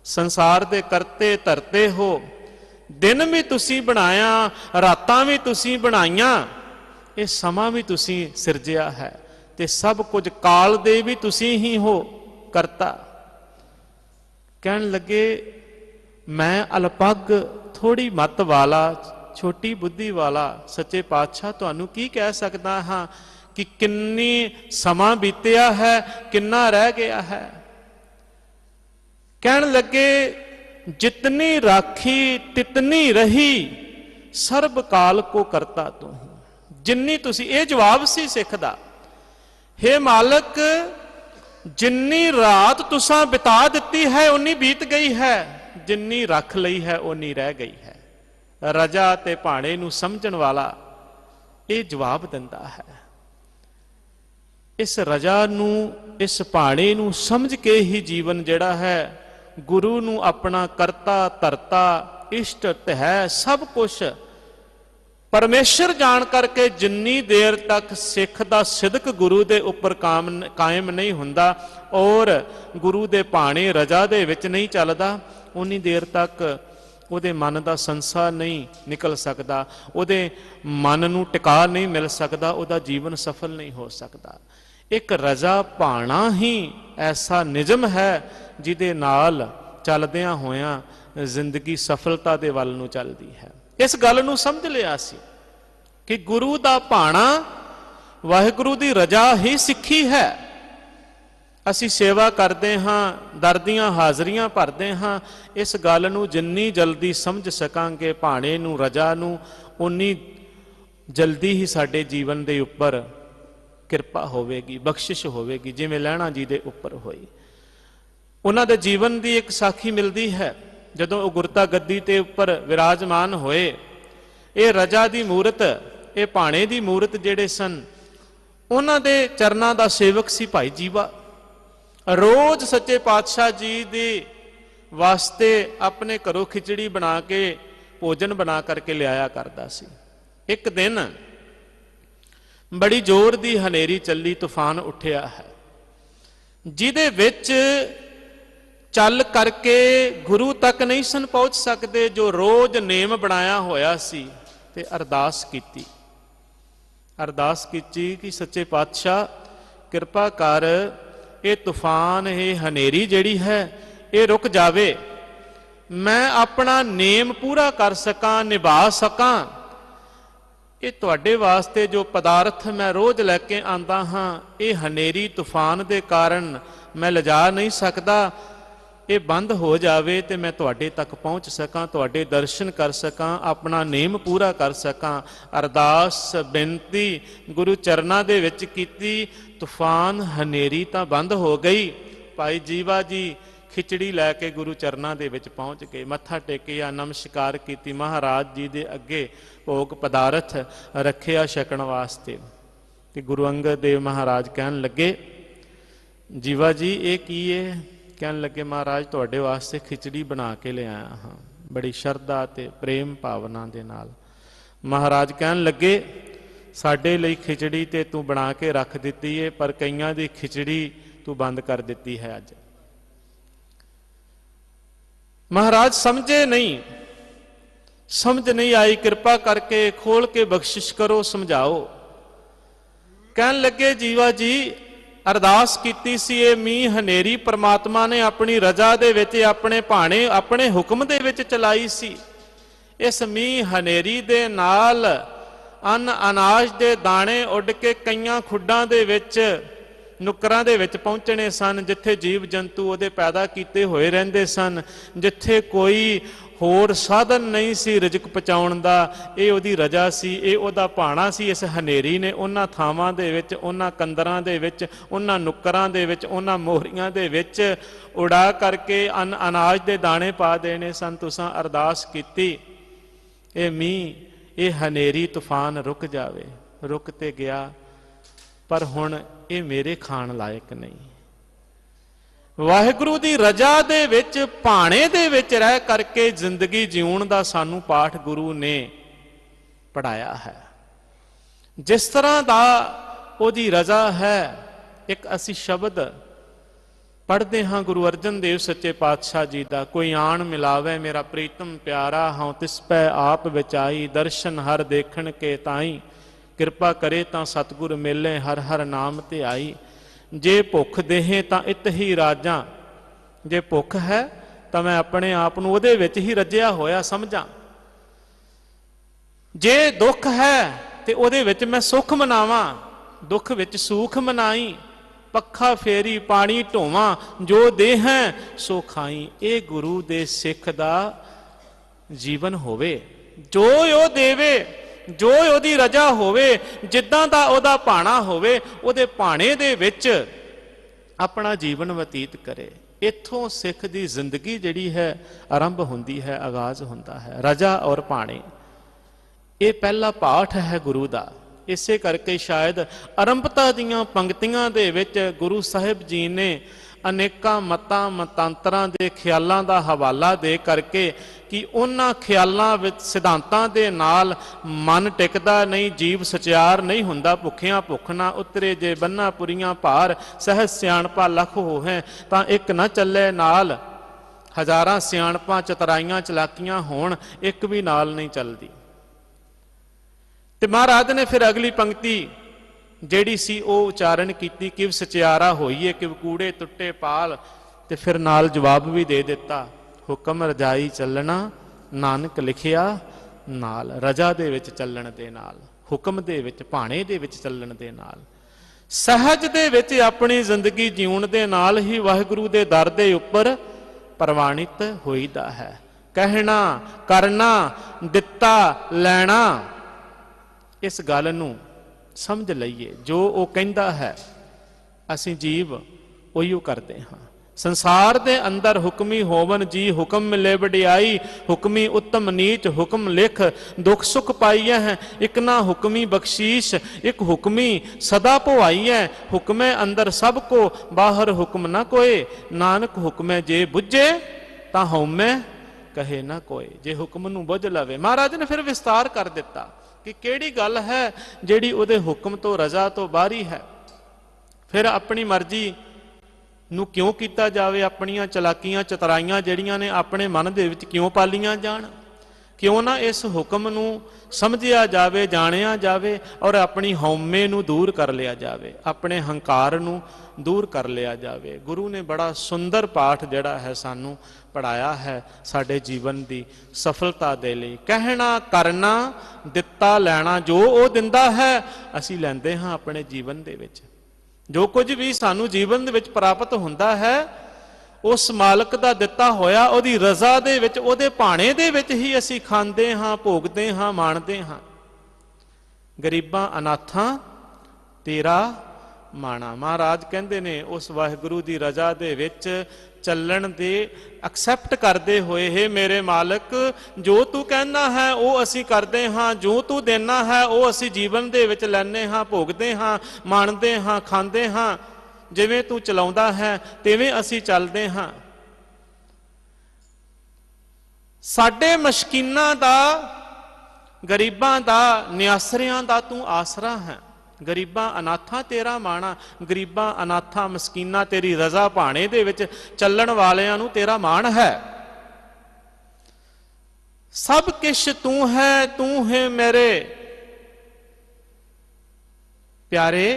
संसार दे करते धरते हो, दिन भी तुसी बनाया, रातां भी तुसी बनाइया, ये समा भी तुसी सिरजिया है, ते सब कुछ काल दे भी तुसी ही हो करता। कहण लगे मैं अलपग थोड़ी मत वाला, छोटी बुद्धि वाला सच्चे पातशाह तुहानू की कह सकदा हाँ कि किन्नी समा बीतिया है, किन्ना रह गया है। कहण लगे जितनी राखी तितनी रही, सर्ब काल को करता तू, जिन्नी तुसी, ये जवाब सी सिख दा, हे मालक जिन्नी रात तुसां बिता दिती है उन्नी बीत गई है, जिन्नी रख लई है उन्नी रह गई है। रजा ते भाणे नू समझण वाला ये जवाब दिंदा है। इस रजा नू, इस भाणे नू समझ के ही जीवन जिहड़ा है गुरु नू अपना करता धरता इष्ट है सब कुछ परमेश्वर जान करके जिन्नी देर तक सिख दा सिदक गुरु दे उपर कायम नहीं हुंदा और गुरु दे भाणे रजा दे विच नहीं चलदा, उन्नी देर तक ਉਹਦੇ मन का संसा नहीं निकल सकता, ਉਹਦੇ मन नू टिका नहीं मिल सकता, ਉਹਦਾ जीवन सफल नहीं हो सकता। एक रजा भाणा ही ऐसा निजम है जिहदे नाल चलदियां होयां जिंदगी सफलता दे वल नू चलदी है। इस गल नू समझ लिया सी कि गुरु दा भाणा वाहिगुरु दी रजा ही सिੱਖੀ है। ਅਸੀਂ सेवा करते हाँ, दर दीआं हाज़रियां भरते हाँ, इस गल नू जिन्नी जल्दी समझ सकांगे भाणे नू रजा नू, उन्नी जल्दी ही साडे जीवन दे उपर किरपा होवेगी, बख्शिश होवेगी, जिवें लैणा जी दे उपर होई। उन्हां दे जीवन दी एक साखी मिलदी है, जदों वो गुरता गद्दी ते उपर विराजमान होए, ये रजा दी मूरत, ये भाणे दी मूरत जिहड़े सन, उन्हां दे चरनां दा सेवक सी भाई जीवा। रोज सच्चे पातशाह जी दे वास्ते अपने घरों खिचड़ी बना के भोजन बना करके लियाया करता सी। एक दिन बड़ी जोर दी हनेरी चली, तूफान उठिया है, जिहदे विच चल करके गुरु तक नहीं सन पहुंच सकते, जो रोज नेम बनाया होया सी, ते अरदास कीती। अरदास कीती कि सच्चे पातशाह किरपा कर, ये तूफान ये हनेरी जिहड़ी है ये रुक जावे, मैं अपना नेम पूरा कर सकां, निभा सकां। ये तुहाडे वास्ते जो पदार्थ मैं रोज लैके आंदा हाँ, ये हनेरी तूफान दे कारण मैं लिजा नहीं सकता, ये बंद हो जावे तो मैं तुहाडे तक पहुँच सकां, तुहाडे दर्शन कर सकां, अपना नेम पूरा कर सकां। अरदास बेनती गुरु चरना दे विच कीती, तूफान हनेरी तां बंद हो गई। भाई जीवा जी खिचड़ी लैके गुरु चरना दे विच पहुँच गए, मत्था टेकिया, नमस्कार कीती, महाराज जी दे अगे भोग पदार्थ रखिया छकण वास्ते। ते गुरु अंगद देव महाराज कहन लगे, जीवा जी ये की है? कहन लगे महाराज तुहाडे वास्ते खिचड़ी बना के ले आया हाँ, बड़ी शरधा ते प्रेम भावना दे नाल। महाराज कहन लगे साडे लई खिचड़ी ते तू बना के रख दिती है, पर कईयां दी खिचड़ी तू बंद कर दिती है अज। महाराज समझे नहीं, समझ नहीं आई, कृपा करके खोल के बख्शिश करो, समझाओ। कहन लगे जीवा जी अरदास कीती सी ये मीह हनेरी परमात्मा ने अपनी रजा दे विच अपने भाणे अपने हुक्म दे विच चलाई सी। इस मीह हनेरी दे नाल अन्न अनाज दे दाणे उड़ के कईयां खुड्डां दे विच नुकरां दे विच पहुंचने सन, जिथे जीव जंतु उहदे पैदा कीते होए रहिंदे सन, जिथे कोई होर साधन नहीं सी रिजक पहुंचाउण दा, ये उहदी रजा सी, ये उहदा भाणा सी। इस हनेरी ने उन्हां थावां दे विच, उन्हां कंदरां दे विच, उन्हां नुकरां दे विच, उन्हां मोहरियां दे विच उड़ा करके अन्न अनाज दे दाणे पा देने सन। तुसां अरदास कीती ये मीह ये हनेरी तूफान रुक जावे, रुक ते गया, पर हुण ये मेरे खाण लायक नहीं। वाहिगुरू दी रजा दे विच भाणे दे विच रह करके जिंदगी जीउण दा सानू पाठ गुरु ने पढ़ाया है। जिस तरह दा ओदी रजा है, एक असी शब्द पढ़ते हाँ गुरु अर्जन देव सच्चे पातशाह जी का, कोई आण मिलावे मेरा प्रीतम प्यारा, हाँ तिस पै आप विचाई, दर्शन हर देखण के ताई, कृपा करे तां सतगुर मिले, हर हर नाम ते आई। जे भुख देहे तां इत ही राजा, जे भुख है तो मैं अपने आप नूं उहदे विच ही रजिया होया समझां, जे दुख है तो उहदे विच मैं सुख मनावां, दुख विच सुख मनाई, पखा फेरी पानी ढोवां, जो देह सो खाई। ये गुरु दे सिख दा जीवन होवे, जो ओ देवे, जो ओदी रजा होवे, जिद्दां दा ओदा भाणा होवे, ओदे भाणे दे विच अपना जीवन व्यतीत करे। इत्थों सिख दी जिंदगी जिहड़ी है आरंभ हुंदी है, आगाज हुंदा है। रजा और भाणे ये पहला पाठ है गुरु दा। इसे करके शायद आरंभता दीआं पंक्तियां दे विच गुरु साहिब जी ने अनेकां मतां मतांतरां दे ख्यालां दा हवाला दे करके कि उन्हां ख्यालां विच सिद्धांतां दे नाल मन टिकदा नहीं, जीव सचियार नहीं हुंदा। भुखियां भुख ना उतरे, जे बन्ना पुरियां भार, सहज सियाणपा लख होहे, तां इक ना चले नाल। हजारां सियाणपां चतराइयां चलाकियां होण, एक भी नाल नहीं चलदी। ते महाराज ने फिर अगली पंक्ति ਜਿਹੜੀ ਸੀ ਉਹ ਉਚਾਰਨ ਕੀਤੀ, ਕਿਵ ਸਚਿਆਰਾ ਹੋਈਏ ਕਿਵ ਕੂੜੇ ਟੁੱਟੇ ਪਾਲ, ਤੇ ਫਿਰ ਨਾਲ ਜਵਾਬ ਵੀ ਦੇ ਦਿੱਤਾ, ਹੁਕਮ ਰਜਾਈ ਚੱਲਣਾ ਨਾਨਕ ਲਿਖਿਆ ਨਾਲ। ਰਜਾ ਦੇ ਵਿੱਚ ਚੱਲਣ ਦੇ ਨਾਲ, ਹੁਕਮ ਦੇ ਵਿੱਚ, ਭਾਣੇ ਦੇ ਵਿੱਚ ਚੱਲਣ ਦੇ ਨਾਲ, ਸਹਿਜ ਦੇ ਵਿੱਚ ਆਪਣੀ ਜ਼ਿੰਦਗੀ ਜਿਉਣ ਦੇ ਨਾਲ ਹੀ ਵਾਹਿਗੁਰੂ ਦੇ ਦਰ ਦੇ ਉੱਪਰ ਪ੍ਰਵਾਨਿਤ ਹੋਈਦਾ ਹੈ। ਕਹਿਣਾ ਕਰਨਾ ਦਿੱਤਾ ਲੈਣਾ, ਇਸ ਗੱਲ ਨੂੰ समझ लईए, जो वो कहता है असी जीव उही करते हाँ। संसार दे अंदर हुक्मी होवन जी, हुक्म मिले वडियाई, हुक्मी उत्तम नीच हुक्म लिख, दुख सुख पाई है, एक ना हुक्मी बख्शीश, एक हुक्मी सदा भुआई है। हुक्मे अंदर सब को, बाहर हुक्म ना कोई, नानक हुक्मे जे बुझे तां हउमै कहे ना कोई। जे हुक्म नूं बुझ लवे, महाराज ने फिर विस्तार कर दिता कि किहड़ी गल है जिहड़ी उहदे हुक्म तो रजा तो बाहरी है। फिर अपनी मर्जी नूं क्यों कीता जावे, अपनियां चलाकियां चतराइयां जिहड़ियां ने अपने मन दे विच क्यों पालियां जाण, क्यों ना इस हुक्म नूं समझिया जावे, जाणिया जावे, और अपनी हौमे नूं दूर कर लिया जावे, अपने हंकार नूं दूर कर लिया जावे। गुरु ने बड़ा सुंदर पाठ जिहड़ा है सानू पढ़ाया है साडे जीवन दी सफलता दे लई। कहना करना दिता लैना, जो वो दिंदा है असी लैंदे हां अपने जीवन दे विच। जो कुछ भी सानू जीवन दे विच प्राप्त हुंदा है उस मालक दा दिता होया, ओदी रजा दे विच, ओदे भाणे दे विच ही असी खांदे हां, भोगदे हां, माणदे हां। गरीबां अनाथां तेरा माणा, महाराज कहंदे ने उस वाहिगुरू दी रजा दे विच ਚੱਲਣ ਦੇ ਐਕਸੈਪਟ ਕਰਦੇ ਹੋਏ, हे मेरे मालिक जो तू कहना है वो असी करते हाँ, जो तू देना है वो असी जीवन दे विच लैने हाँ, भोगते हाँ, माणते हाँ, खांदे हाँ। जिवें तू चलाउंदा है तिवें असीं चलदे हां। साडे मशकीनां दा, गरीबां दा, निआसरियां दा तू आसरा है। गरीबां अनाथां तेरा माणा, गरीबां अनाथां मस्कीनां तेरी रजा भाणे दे विच चलण वालियां नूं तेरा माण है। सब किश तू है मेरे प्यारे,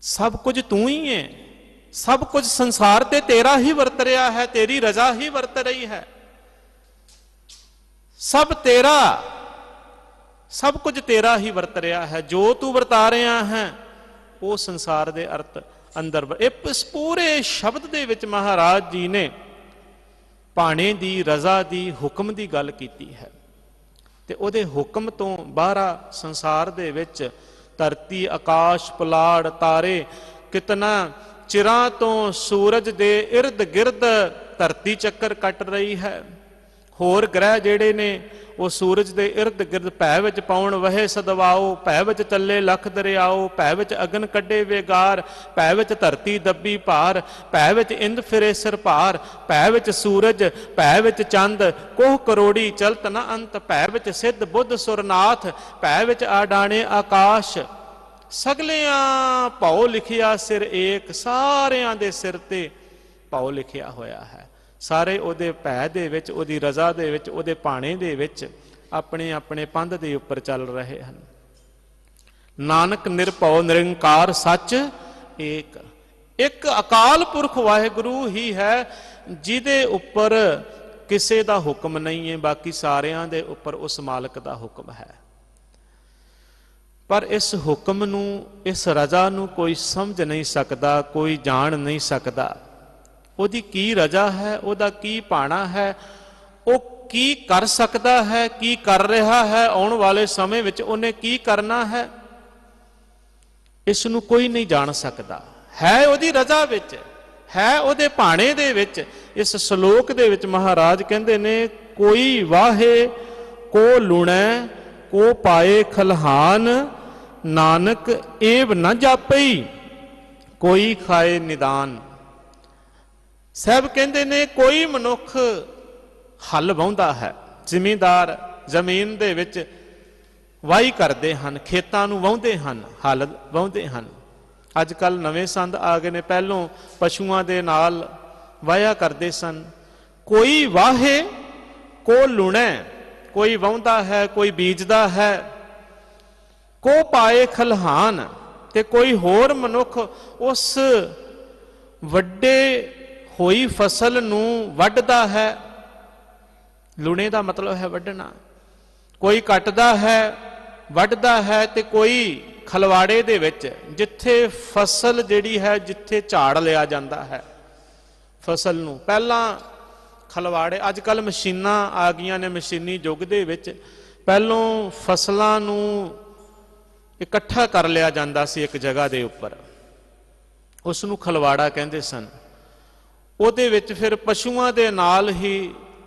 सब कुछ तू ही है। सब कुछ संसार ते तेरा ही वरत रहा है, तेरी रजा ही वरत रही है। सब तेरा, सब कुछ तेरा ही वरत रहा है। जो तू वरता रहा है वो संसार दे अर्थ अंदर। इस पूरे शब्द दे विच महाराज जी ने भाणे दी, रजा दी, हुक्म दी गल कीती है। ते उहदे हुक्म तो बाहरा संसार दे विच धरती, आकाश, पुलाड़, तारे, कितना चिरां तो सूरज दे इर्द गिर्द धरती चक्कर कट रही है। होर ग्रह जिहड़े ने वो सूरज दे इर्द गिर्द भै विच पाउण वहे सदवाओ, भै विच चले लख दरियाओ, भै विच अगन कड्डे वेगार, भै विच धरती दब्बी भार, भै विच इंद फिरे सिर भार, भै विच सूरज, भै विच चंद, कोह करोड़ी चलत न अंत, भै विच सिद्ध बुद्ध सुरनाथ, भै विच आडाणे आकाश। सगलियां भौ लिखिया सिर एक, सारियां दे सिर ते भौ लिखिया होया है। सारे उहदे भै दे विच, उहदी रजा दे विच, उहदे भाणे दे विच अपने अपने पंध दे उपर चल रहे हैं। नानक निरभौ निरंकार सच एक। एक अकाल पुरख वाहिगुरु ही है जिहदे उपर किसे दा हुक्म नहीं है, बाकी सारियां दे उपर उस मालक दा हुक्म है। पर इस हुक्म नूं, इस रजा नूं कोई समझ नहीं सकता, कोई जान नहीं सकता। ਉਹਦੀ की रजा है, ਉਹਦਾ की भाणा है, ਉਹ की कर सकता है, की कर रहा है, आने वाले समय विच ਉਹਨੇ की करना है, इस नूं कोई नहीं जान सकता। है ਉਹਦੀ रजा विच, है ਉਹਦੇ भाणे दे विच। इस श्लोक दे विच महाराज कहंदे ने, कोई वाहे को लुणै को पाए खलहान, नानक एव न जापई कोई खाए निदान। साहब कहते ने कोई मनुख हल वाहुंदा है, जिमींदार जमीन दे विच वाही करते हैं, खेतों नूं वाहुंदे हैं, हल वाहुंदे हैं। अजकल नवे संद आ गए ने, पहलों पशुआं दे नाल वाया करते सन। कोई वाहे को लुणै, कोई वाहुंदा है, कोई बीजदा है, को पाए खलहान, ते कोई होर मनुख उस वड्डे होई फसल नूं वड्डदा है। लुणे दा मतलब है वड्डना। कोई कटदा है, वड्डदा है, ते कोई खलवाड़े दे विच जिथे फसल जिहड़ी है, जिथे झाड़ लिया जाता है फसल नूं, पहलां खलवाड़े, अजकल मशीनां आ गईयां ने, मशीनी युग दे विच पहलों फसलां नूं इकट्ठा कर लिया जाता सी एक जगह दे उपर, उस नूं खलवाड़ा कहंदे सन। ਉਹਦੇ ਵਿੱਚ ਫਿਰ ਪਸ਼ੂਆਂ ਦੇ ਨਾਲ ਹੀ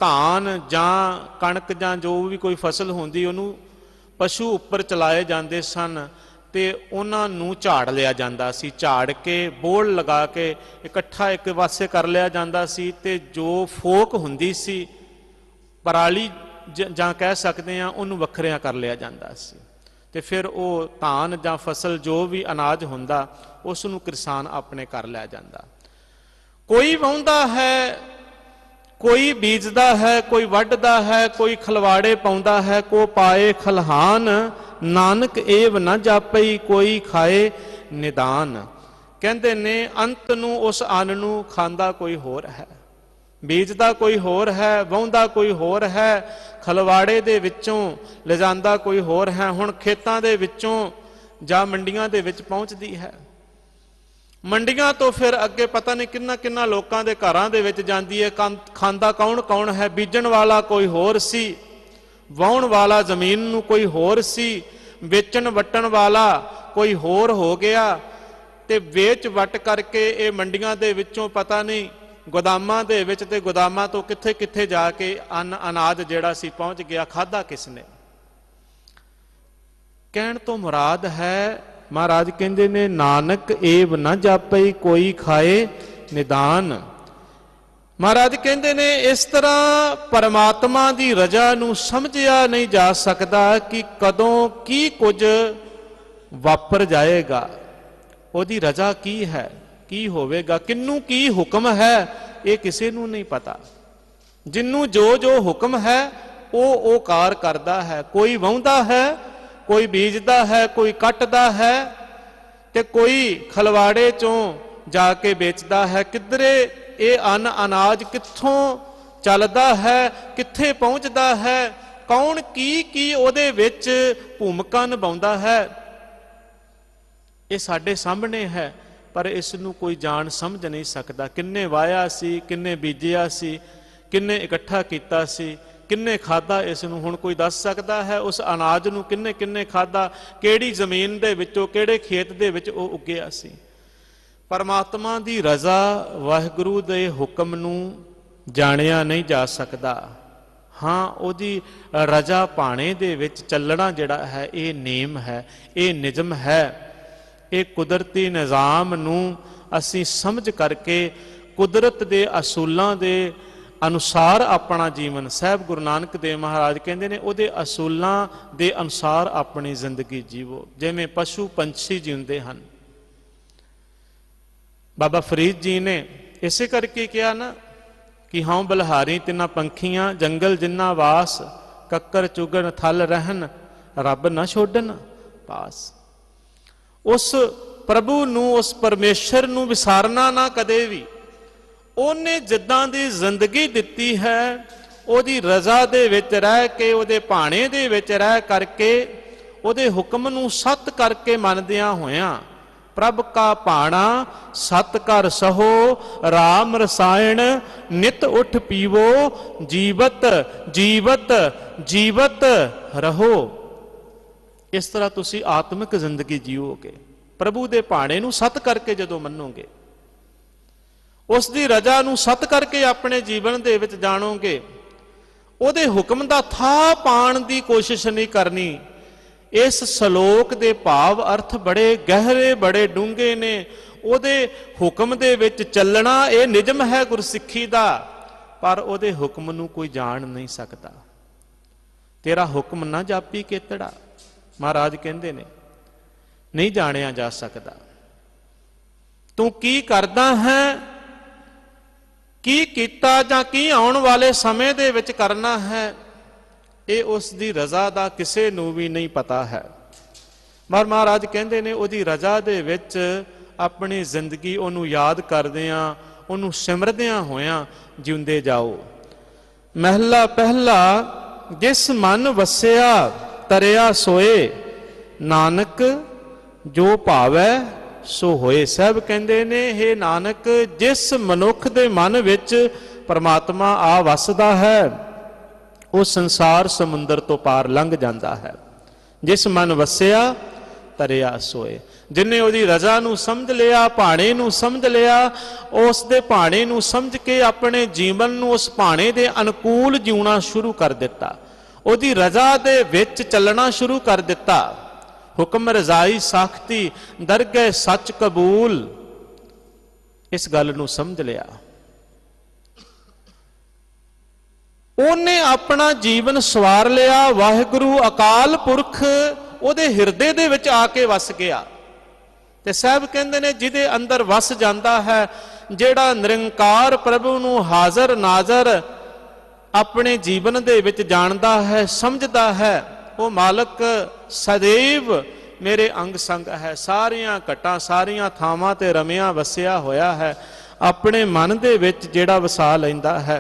ਧਾਨ ਜਾਂ ਕਣਕ ਜਾਂ ਜੋ ਵੀ ਕੋਈ ਫਸਲ ਹੁੰਦੀ ਉਹਨੂੰ ਪਸ਼ੂ ਉੱਪਰ ਚਲਾਏ ਜਾਂਦੇ ਸਨ ਤੇ ਉਹਨਾਂ ਨੂੰ ਝਾੜ ਲਿਆ ਜਾਂਦਾ ਸੀ। ਝਾੜ ਕੇ ਬੋੜ ਲਗਾ ਕੇ ਇਕੱਠਾ ਇੱਕ ਪਾਸੇ ਕਰ ਲਿਆ ਜਾਂਦਾ ਸੀ ਤੇ ਜੋ ਫੋਕ ਹੁੰਦੀ ਸੀ ਪਰਾਲੀ ਜਾਂ ਕਹਿ ਸਕਦੇ ਆ ਉਹਨੂੰ ਵੱਖਰਿਆਂ ਕਰ ਲਿਆ ਜਾਂਦਾ ਸੀ ਤੇ ਫਿਰ ਉਹ ਧਾਨ ਜਾਂ ਫਸਲ ਜੋ ਵੀ ਅਨਾਜ ਹੁੰਦਾ ਉਸ ਨੂੰ ਕਿਸਾਨ ਆਪਣੇ ਕਰ ਲਿਆ ਜਾਂਦਾ। कोई वाहुंदा है, कोई बीजदा है, कोई वड्डदा है, कोई खलवाड़े पाउंदा है, को पाए खलहान, नानक एव न जापई कोई खाए निदान। कहंदे ने अंत नूं उस अन्न नूं खांदा कोई होर है, बीजदा कोई होर है, वाहुंदा कोई होर है, खलवाड़े दे विचों ले जांदा कोई होर है। हुण खेतां दे विचों जां मंडियां दे विच पहुंचदी है, मंडियां तो फिर अगे पता नहीं किन्ना किन्ना लोगों के घरां दे विच जांदी है। खांदा कौन कौन है? बीजण वाला कोई होर सी, वाहुण वाला जमीन नूं कोई होर सी, वेचण वटण वाला कोई होर हो गया ते वेच वट करके ये मंडियां दे विचों पता नहीं गोदामां दे विच ते गोदामां तो कित्थे कित्थे जाके अनाज जिहड़ा सी पहुंच गया, खाधा किसने? कहण तो मुराद है महाराज कहते ने नानक एव न जापई कोई खाए निदान। महाराज कहते ने इस तरह परमात्मा की रजा नूं समझिया नहीं जा सकता कि कदों की कुछ वापर जाएगा, ओदी रजा की है, की होवेगा, किन्नू की हुक्म है, ये किसी नूं नहीं पता। जिन्नू जो जो हुक्म है वो कार करता है। कोई वाहुंदा है, कोई बीजदा है, कोई कटदा है, ते कोई खलवाड़े चों जाके बेचदा है। किधरे ये अन्न अनाज कित्थों चलदा है, कित्थे पहुंचदा है, कौन की ओदे विच भूमिका निभाउंदा है, ये साडे सामने है, पर इस नूं कोई जान समझ नहीं सकता। किन्ने वाया सी, किन्ने बीजिया सी, किन्ने इकट्ठा कीता सी, किन्ने खादा, इस नूं हुण कोई दस सकता है? उस अनाज नूं किन्ने किन्ने खादा, किहड़ी जमीन दे विचों, किहड़े खेत दे विच वो उग्गिया सी। परमात्मा दी रजा वाहिगुरू दे हुक्म नूं जाणिया नहीं जा सकदा। हाँ, उहदी रजा भाणे दे विच चलना जिहड़ा है ये नेम है, ये निजम है। ये कुदरती निज़ाम नूं असीं समझ करके कुदरत दे असूलां दे अनुसार अपना जीवन, साहब गुरु नानक देव महाराज कहते हैं उहदे असूलां दे अनुसार अपनी जिंदगी जीवो, जिवें पशु पंछी जींदे हन। बाबा फरीद जी ने इसे करके कहा ना कि हाँ बलहारी तिना पंखियां जंगल जिन्ना वास, कक्कर चुगन थल रहन, रब न छोड़न पास। उस प्रभु नूं, उस परमेश्वर नूं विसारना ना कदे भी। ਉਹਨੇ ਜਿੱਦਾਂ ਦੀ ਜ਼ਿੰਦਗੀ ਦਿੱਤੀ ਹੈ ਉਹਦੀ ਰਜ਼ਾ ਦੇ ਵਿੱਚ ਰਹਿ ਕੇ, ਉਹਦੇ ਭਾਣੇ ਦੇ ਵਿੱਚ ਰਹਿ ਕਰਕੇ, ਉਹਦੇ ਹੁਕਮ ਨੂੰ ਸੱਤ ਕਰਕੇ ਮੰਨਦਿਆਂ ਹੋਇਆਂ, ਪ੍ਰਭ ਕਾ ਭਾਣਾ ਸਤ ਕਰ ਸਹੋ, ਰਾਮ ਰਸਾਇਣ ਨਿਤ ਉਠ ਪੀਵੋ, ਜੀਵਤ ਜੀਵਤ ਜੀਵਤ ਰਹੋ। ਇਸ ਤਰ੍ਹਾਂ ਤੁਸੀਂ ਆਤਮਿਕ ਜ਼ਿੰਦਗੀ ਜੀਓਗੇ। ਪ੍ਰਭੂ ਦੇ ਭਾਣੇ ਨੂੰ ਸੱਤ ਕਰਕੇ ਜਦੋਂ ਮੰਨੋਗੇ, उस दी रजा नूं सत करके अपने जीवन दे विच जानोगे, उहदे हुक्म दा था पाण दी कोशिश नहीं करनी। इस सलोक दे भाव अर्थ बड़े गहरे, बड़े डूंगे ने। उहदे हुक्म दे विच चलना ये निजम है गुरसिੱਖੀ दा, पर उहदे हुक्म नूं कोई जान नहीं सकता। तेरा हुक्म ना जापी केतड़ा, महाराज कहंदे ने, नहीं जानिया जा सकता। तू की करदा है, की कीता जां की आउण वाले समय दे विच करना है, ये उस दी रजा दा किसे नूं भी नहीं पता है। पर महाराज कहंदे ने उहदी रजा दे विच अपनी जिंदगी उहनूं याद करदिआं, उहनूं सिमरदिआं होइआं जिउंदे जाओ। महला पहला, जिस मन वसिया तरिया सोए, नानक जो भावै सो होए। साहब कहते ने, हे नानक, जिस मनुख दे मन विच परमात्मा आ वसदा है, वो संसार समुंदर तो पार लंघ जाता है। जिस मन वसिया तरिया सोए, जिन्हें उहदी रजा नूं समझ लिया, भाणे नूं समझ लिया, उस दे भाणे नूं समझ के अपने जीवन नूं उस भाणे दे अनुकूल जीउणा शुरू कर दिता, उहदी रजा दे विच चलना शुरू कर दिता। हुक्म रजाई साख्ती दरगह सच कबूल, इस गल नूं समझ लिया। उन्हें अपना जीवन सवार लिया। वाहिगुरू अकाल पुरख उहदे हिरदे दे विच आके वस गया। ते साहब कहंदे ने, जिहदे अंदर वस जांदा है, जिहड़ा निरंकार प्रभु नूं हाज़र नाज़र अपने जीवन दे विच जानदा है, समझदा है, वो मालक सदैव मेरे अंग संग है। सारियां घटां सारियां थावां ते रमिया वसिया होया है। अपने मन दे विच जिहड़ा वसा लैंदा है,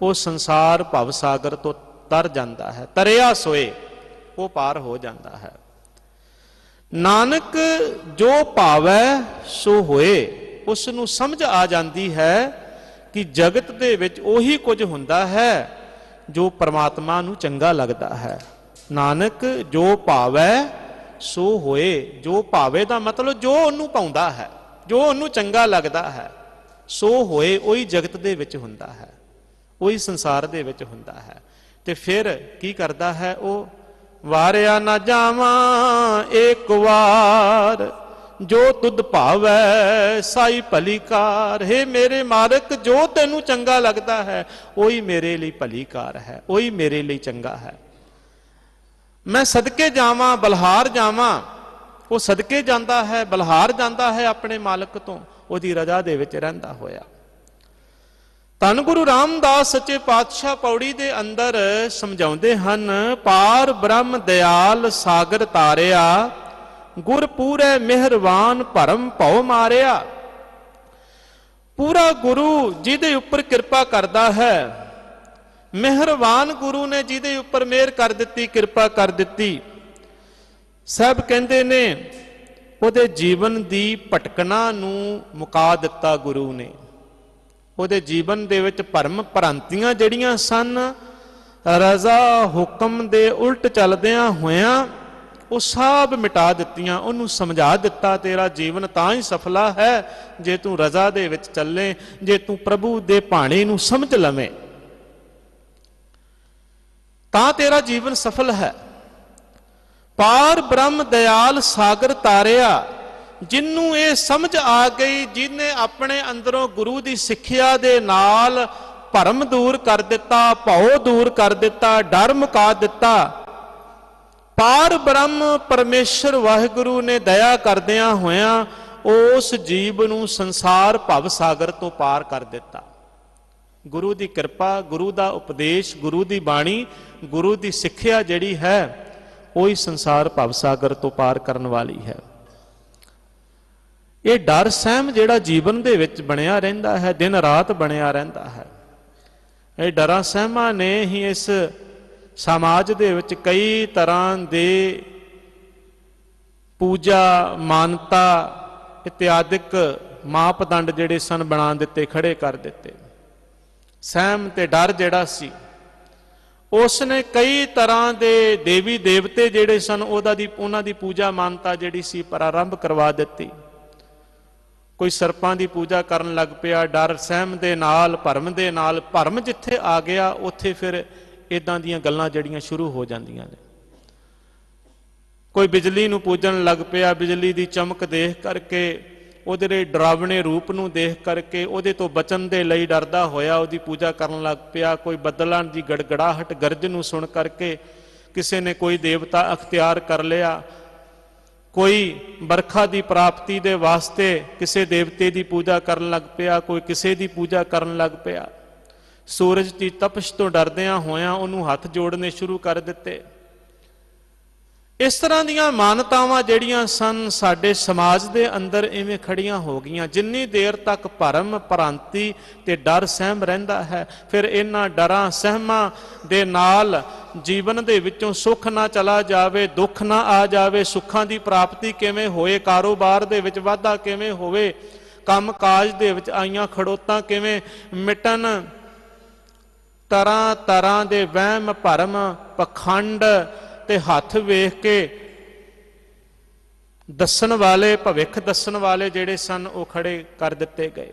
वो संसार भव सागर तो तर जाता है, तरिया सोए वो पार हो जाता है। नानक जो भावै सो होए, उसनूं समझ आ जाती है कि जगत दे विच ओही कुछ हुंदा है जो परमात्मा नूं चंगा लगता है। नानक जो भावै सो होए, जो भावे दा मतलब जो उन्नू पाउंदा है, जो उन्नू चंगा लगता है, सो होए, वही जगत दे विच हुंदा है, वही संसार दे विच हुंदा है। ते फिर की करदा है, वो वारिया ना जावां एक वार, जो तुद भावै साई भली कार। हे मेरे मालिक, जो तेनू चंगा लगता है वही मेरे लिए भली कार है, वही मेरे लिए चंगा है। मैं सदके जावां बलहार जावां, वो सदके जाता है, बलहार जाता है अपने मालिक तो, ਉਹਦੀ रजा दे विच रहिंदा होया। धन गुरु रामदास सच्चे पातशाह पौड़ी दे अंदर समझाउंदे हन, पार ब्रह्म दयाल सागर तारिया, गुर पूरे मेहरबान भरम भौ मारिया। पूरा गुरु जिहदे उपर किरपा करदा है, मेहरबान गुरु ने जिहदे उपर मेहर कर दित्ती, किरपा कर दित्ती। साहब कहंदे ने ਉਹਦੇ ਜੀਵਨ ਦੀ ਭਟਕਣਾ ਨੂੰ ਮੁਕਾ ਦਿੱਤਾ ਗੁਰੂ ਨੇ। ਉਹਦੇ ਜੀਵਨ ਦੇ ਵਿੱਚ ਭਰਮ ਭਰਾਂਤੀਆਂ ਜਿਹੜੀਆਂ ਸਨ, ਰਜ਼ਾ ਹੁਕਮ ਦੇ ਉਲਟ ਚੱਲਦਿਆਂ ਹੋਇਆਂ ਉਹ ਸਭ ਮਿਟਾ ਦਿੱਤੀਆਂ। ਉਹਨੂੰ ਸਮਝਾ ਦਿੱਤਾ, ਤੇਰਾ ਜੀਵਨ ਤਾਂ ਹੀ ਸਫਲਾ ਹੈ ਜੇ ਤੂੰ ਰਜ਼ਾ ਦੇ ਵਿੱਚ ਚੱਲੇ, ਜੇ ਤੂੰ ਪ੍ਰਭੂ ਦੇ ਭਾਣੇ ਨੂੰ ਸਮਝ ਲਵੇਂ ਤਾਂ ਤੇਰਾ ਜੀਵਨ ਸਫਲ ਹੈ। पार ब्रह्म दयाल सागर तारिया, जिन्नू ये समझ आ गई, जिन्हें अपने अंदरों गुरु की सिक्ख्या दे नाल भरम दूर कर दिता, भौ दूर कर दिता, डर मुका दिता। पार ब्रह्म परमेश्वर वाहिगुरु ने दया करदियां होया उस जीव नू संसार भव सागर तो पार कर दिता। गुरु की कृपा, गुरु का उपदेश, गुरु की बाणी, गुरु की सिक्ख्या जिहड़ी है ਉਹੀ ਸੰਸਾਰ ਭਵ ਸਾਗਰ ਤੋਂ ਪਾਰ ਕਰਨ ਵਾਲੀ ਹੈ। ਇਹ ਡਰ ਸਹਿਮ ਜਿਹੜਾ ਜੀਵਨ ਦੇ ਵਿੱਚ ਬਣਿਆ ਰਹਿੰਦਾ ਹੈ, ਦਿਨ ਰਾਤ ਬਣਿਆ ਰਹਿੰਦਾ ਹੈ, ਇਹ ਡਰਾਂ ਸਹਿਮਾਂ ਨੇ ਹੀ ਇਸ ਸਮਾਜ ਦੇ ਵਿੱਚ ਕਈ ਤਰ੍ਹਾਂ ਦੇ ਪੂਜਾ ਮਾਨਤਾ ਇਤਿਆਦਿਕ ਮਾਪਦੰਡ ਜਿਹੜੇ ਸਨ ਬਣਾ ਦਿੱਤੇ, ਖੜੇ ਕਰ ਦਿੱਤੇ। ਸਹਿਮ ਤੇ ਡਰ ਜਿਹੜਾ ਸੀ उसने कई तरह के देवी देवते जिहड़े सन उन्हां दी पूजा मानता जिहड़ी सी प्रारंभ करवा दित्ती। कोई सरपां दी पूजा करन लग पिया, डर सहम दे नाल, भरम दे नाल। भरम जिथे आ गया उत्थे फिर इदां दीयां गल्लां जिहड़ियां शुरू हो जांदियां ने। कोई बिजली नूं पूजन लग पिया, बिजली दी चमक देख करके, ਉਹਦੇ ਡਰਾਵਣੇ ਰੂਪ ਨੂੰ ਦੇਖ ਕਰਕੇ ਉਹਦੇ ਤੋਂ ਬਚਣ ਦੇ ਲਈ ਡਰਦਾ ਹੋਇਆ ਉਹਦੀ ਪੂਜਾ ਕਰਨ ਲੱਗ ਪਿਆ। ਕੋਈ ਬੱਦਲਾਂ ਦੀ ਗੜਗੜਾਹਟ ਗਰਜ ਨੂੰ ਸੁਣ ਕਰਕੇ ਕਿਸੇ ਨੇ ਕੋਈ ਦੇਵਤਾ ਅਖਤਿਆਰ ਕਰ ਲਿਆ। ਕੋਈ ਬਰਖਾ ਦੀ ਪ੍ਰਾਪਤੀ ਦੇ ਵਾਸਤੇ ਕਿਸੇ ਦੇਵਤੇ ਦੀ ਪੂਜਾ ਕਰਨ ਲੱਗ ਪਿਆ, ਕੋਈ ਕਿਸੇ ਦੀ ਪੂਜਾ ਕਰਨ ਲੱਗ ਪਿਆ। ਸੂਰਜ ਦੀ ਤਪਸ਼ ਤੋਂ ਡਰਦਿਆਂ ਹੋਇਆਂ ਉਹਨੂੰ ਹੱਥ ਜੋੜਨੇ ਸ਼ੁਰੂ ਕਰ ਦਿੱਤੇ। इस तरह दीयां मानतावां जिहड़ियां सन साडे समाज दे अंदर इवें खड़ियां हो गईयां। जिन्नी देर तक भरम भ्रांति ते डर सहम रहिंदा है, फिर इन्हां डरां सहमां दे नाल जीवन दे विचों सुख ना चला जावे, दुख ना आ जावे, सुखां दी प्राप्ति किवें होए, कारोबार दे विच वाधा किवें होवे, काम काज दे विच आईयां खड़ोतां किवें मिटन। तरह तरह दे वहम भरम पखंड ते हथ वेख के दसन वाले, भविख दसन वाले जिहड़े सन वो खड़े कर दिते गए।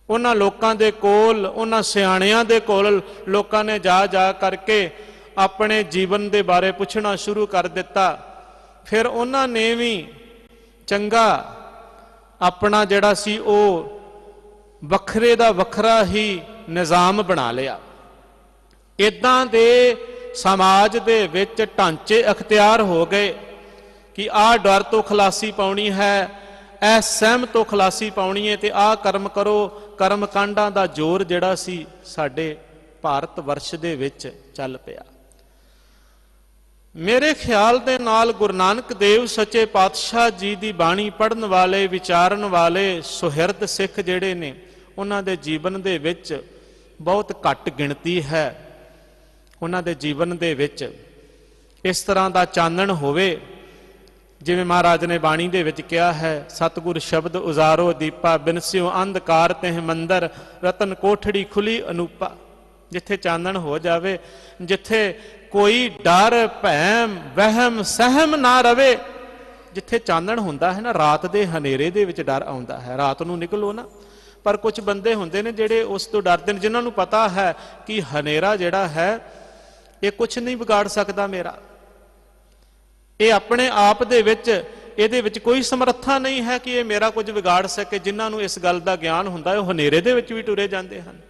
उन्हां लोकां दे कोल, उन्हां सियाणियां दे कोल लोकां ने जा जा करके अपने जीवन दे बारे पुछना शुरू कर दिता। फिर उन्हां ने भी चंगा अपना जिहड़ा सी वो वखरे दा वखरा ही निज़ाम बना लिया। इदां दे समाज दे विच ढांचे अख्तियार हो गए कि आ डर तो खलासी पाउणी है, ऐ सहम तो खलासी पाउणी है, ते आ कर्म करो। कर्म कांडां दा जोर जिहड़ा सी साडे भारत वर्ष दे विच चल पिया। मेरे ख्याल दे नाल गुरु नानक देव सच्चे पातशाह जी दी बाणी पढ़न वाले, विचारन वाले सुहिरद सिख जिहड़े ने उन्हां दे जीवन दे विच बहुत घट गिणती है। उन्हां दे जीवन दे विच इस तरह का चानण होवे जिवें महाराज ने बाणी दे विच कहा है, सतगुर शब्द उजारो दीपा, बिनस्यो अंधकार तेह मंदर, रतन कोठड़ी खुली अनूपा। जिथे चानण हो जावे, जिथे कोई डर भैम वहम सहम ना रवे, जिथे चानण हुंदा है ना, रात दे हनेरे दे विच डर आउंदा है। रात नूं निकलो ना, पर कुछ बंदे हुंदे ने जिहड़े उस तो डरदे ने, जिन्हां नूं पता है कि हनेरा जिहड़ा है ये कुछ नहीं बिगाड़ सकता मेरा, ਇਹ ਆਪਣੇ ਆਪ ਦੇ ਵਿੱਚ ਇਹਦੇ ਵਿੱਚ ਕੋਈ ਸਮਰੱਥਾ ਨਹੀਂ ਹੈ ਕਿ ਇਹ ਮੇਰਾ ਕੁਝ ਵਿਗਾੜ ਸਕੇ। ਜਿਨ੍ਹਾਂ ਨੂੰ ਇਸ ਗੱਲ ਦਾ ਗਿਆਨ ਹੁੰਦਾ ਹੈ ਉਹ ਹਨੇਰੇ ਦੇ ਵਿੱਚ ਵੀ ਟੁਰੇ ਜਾਂਦੇ ਹਨ।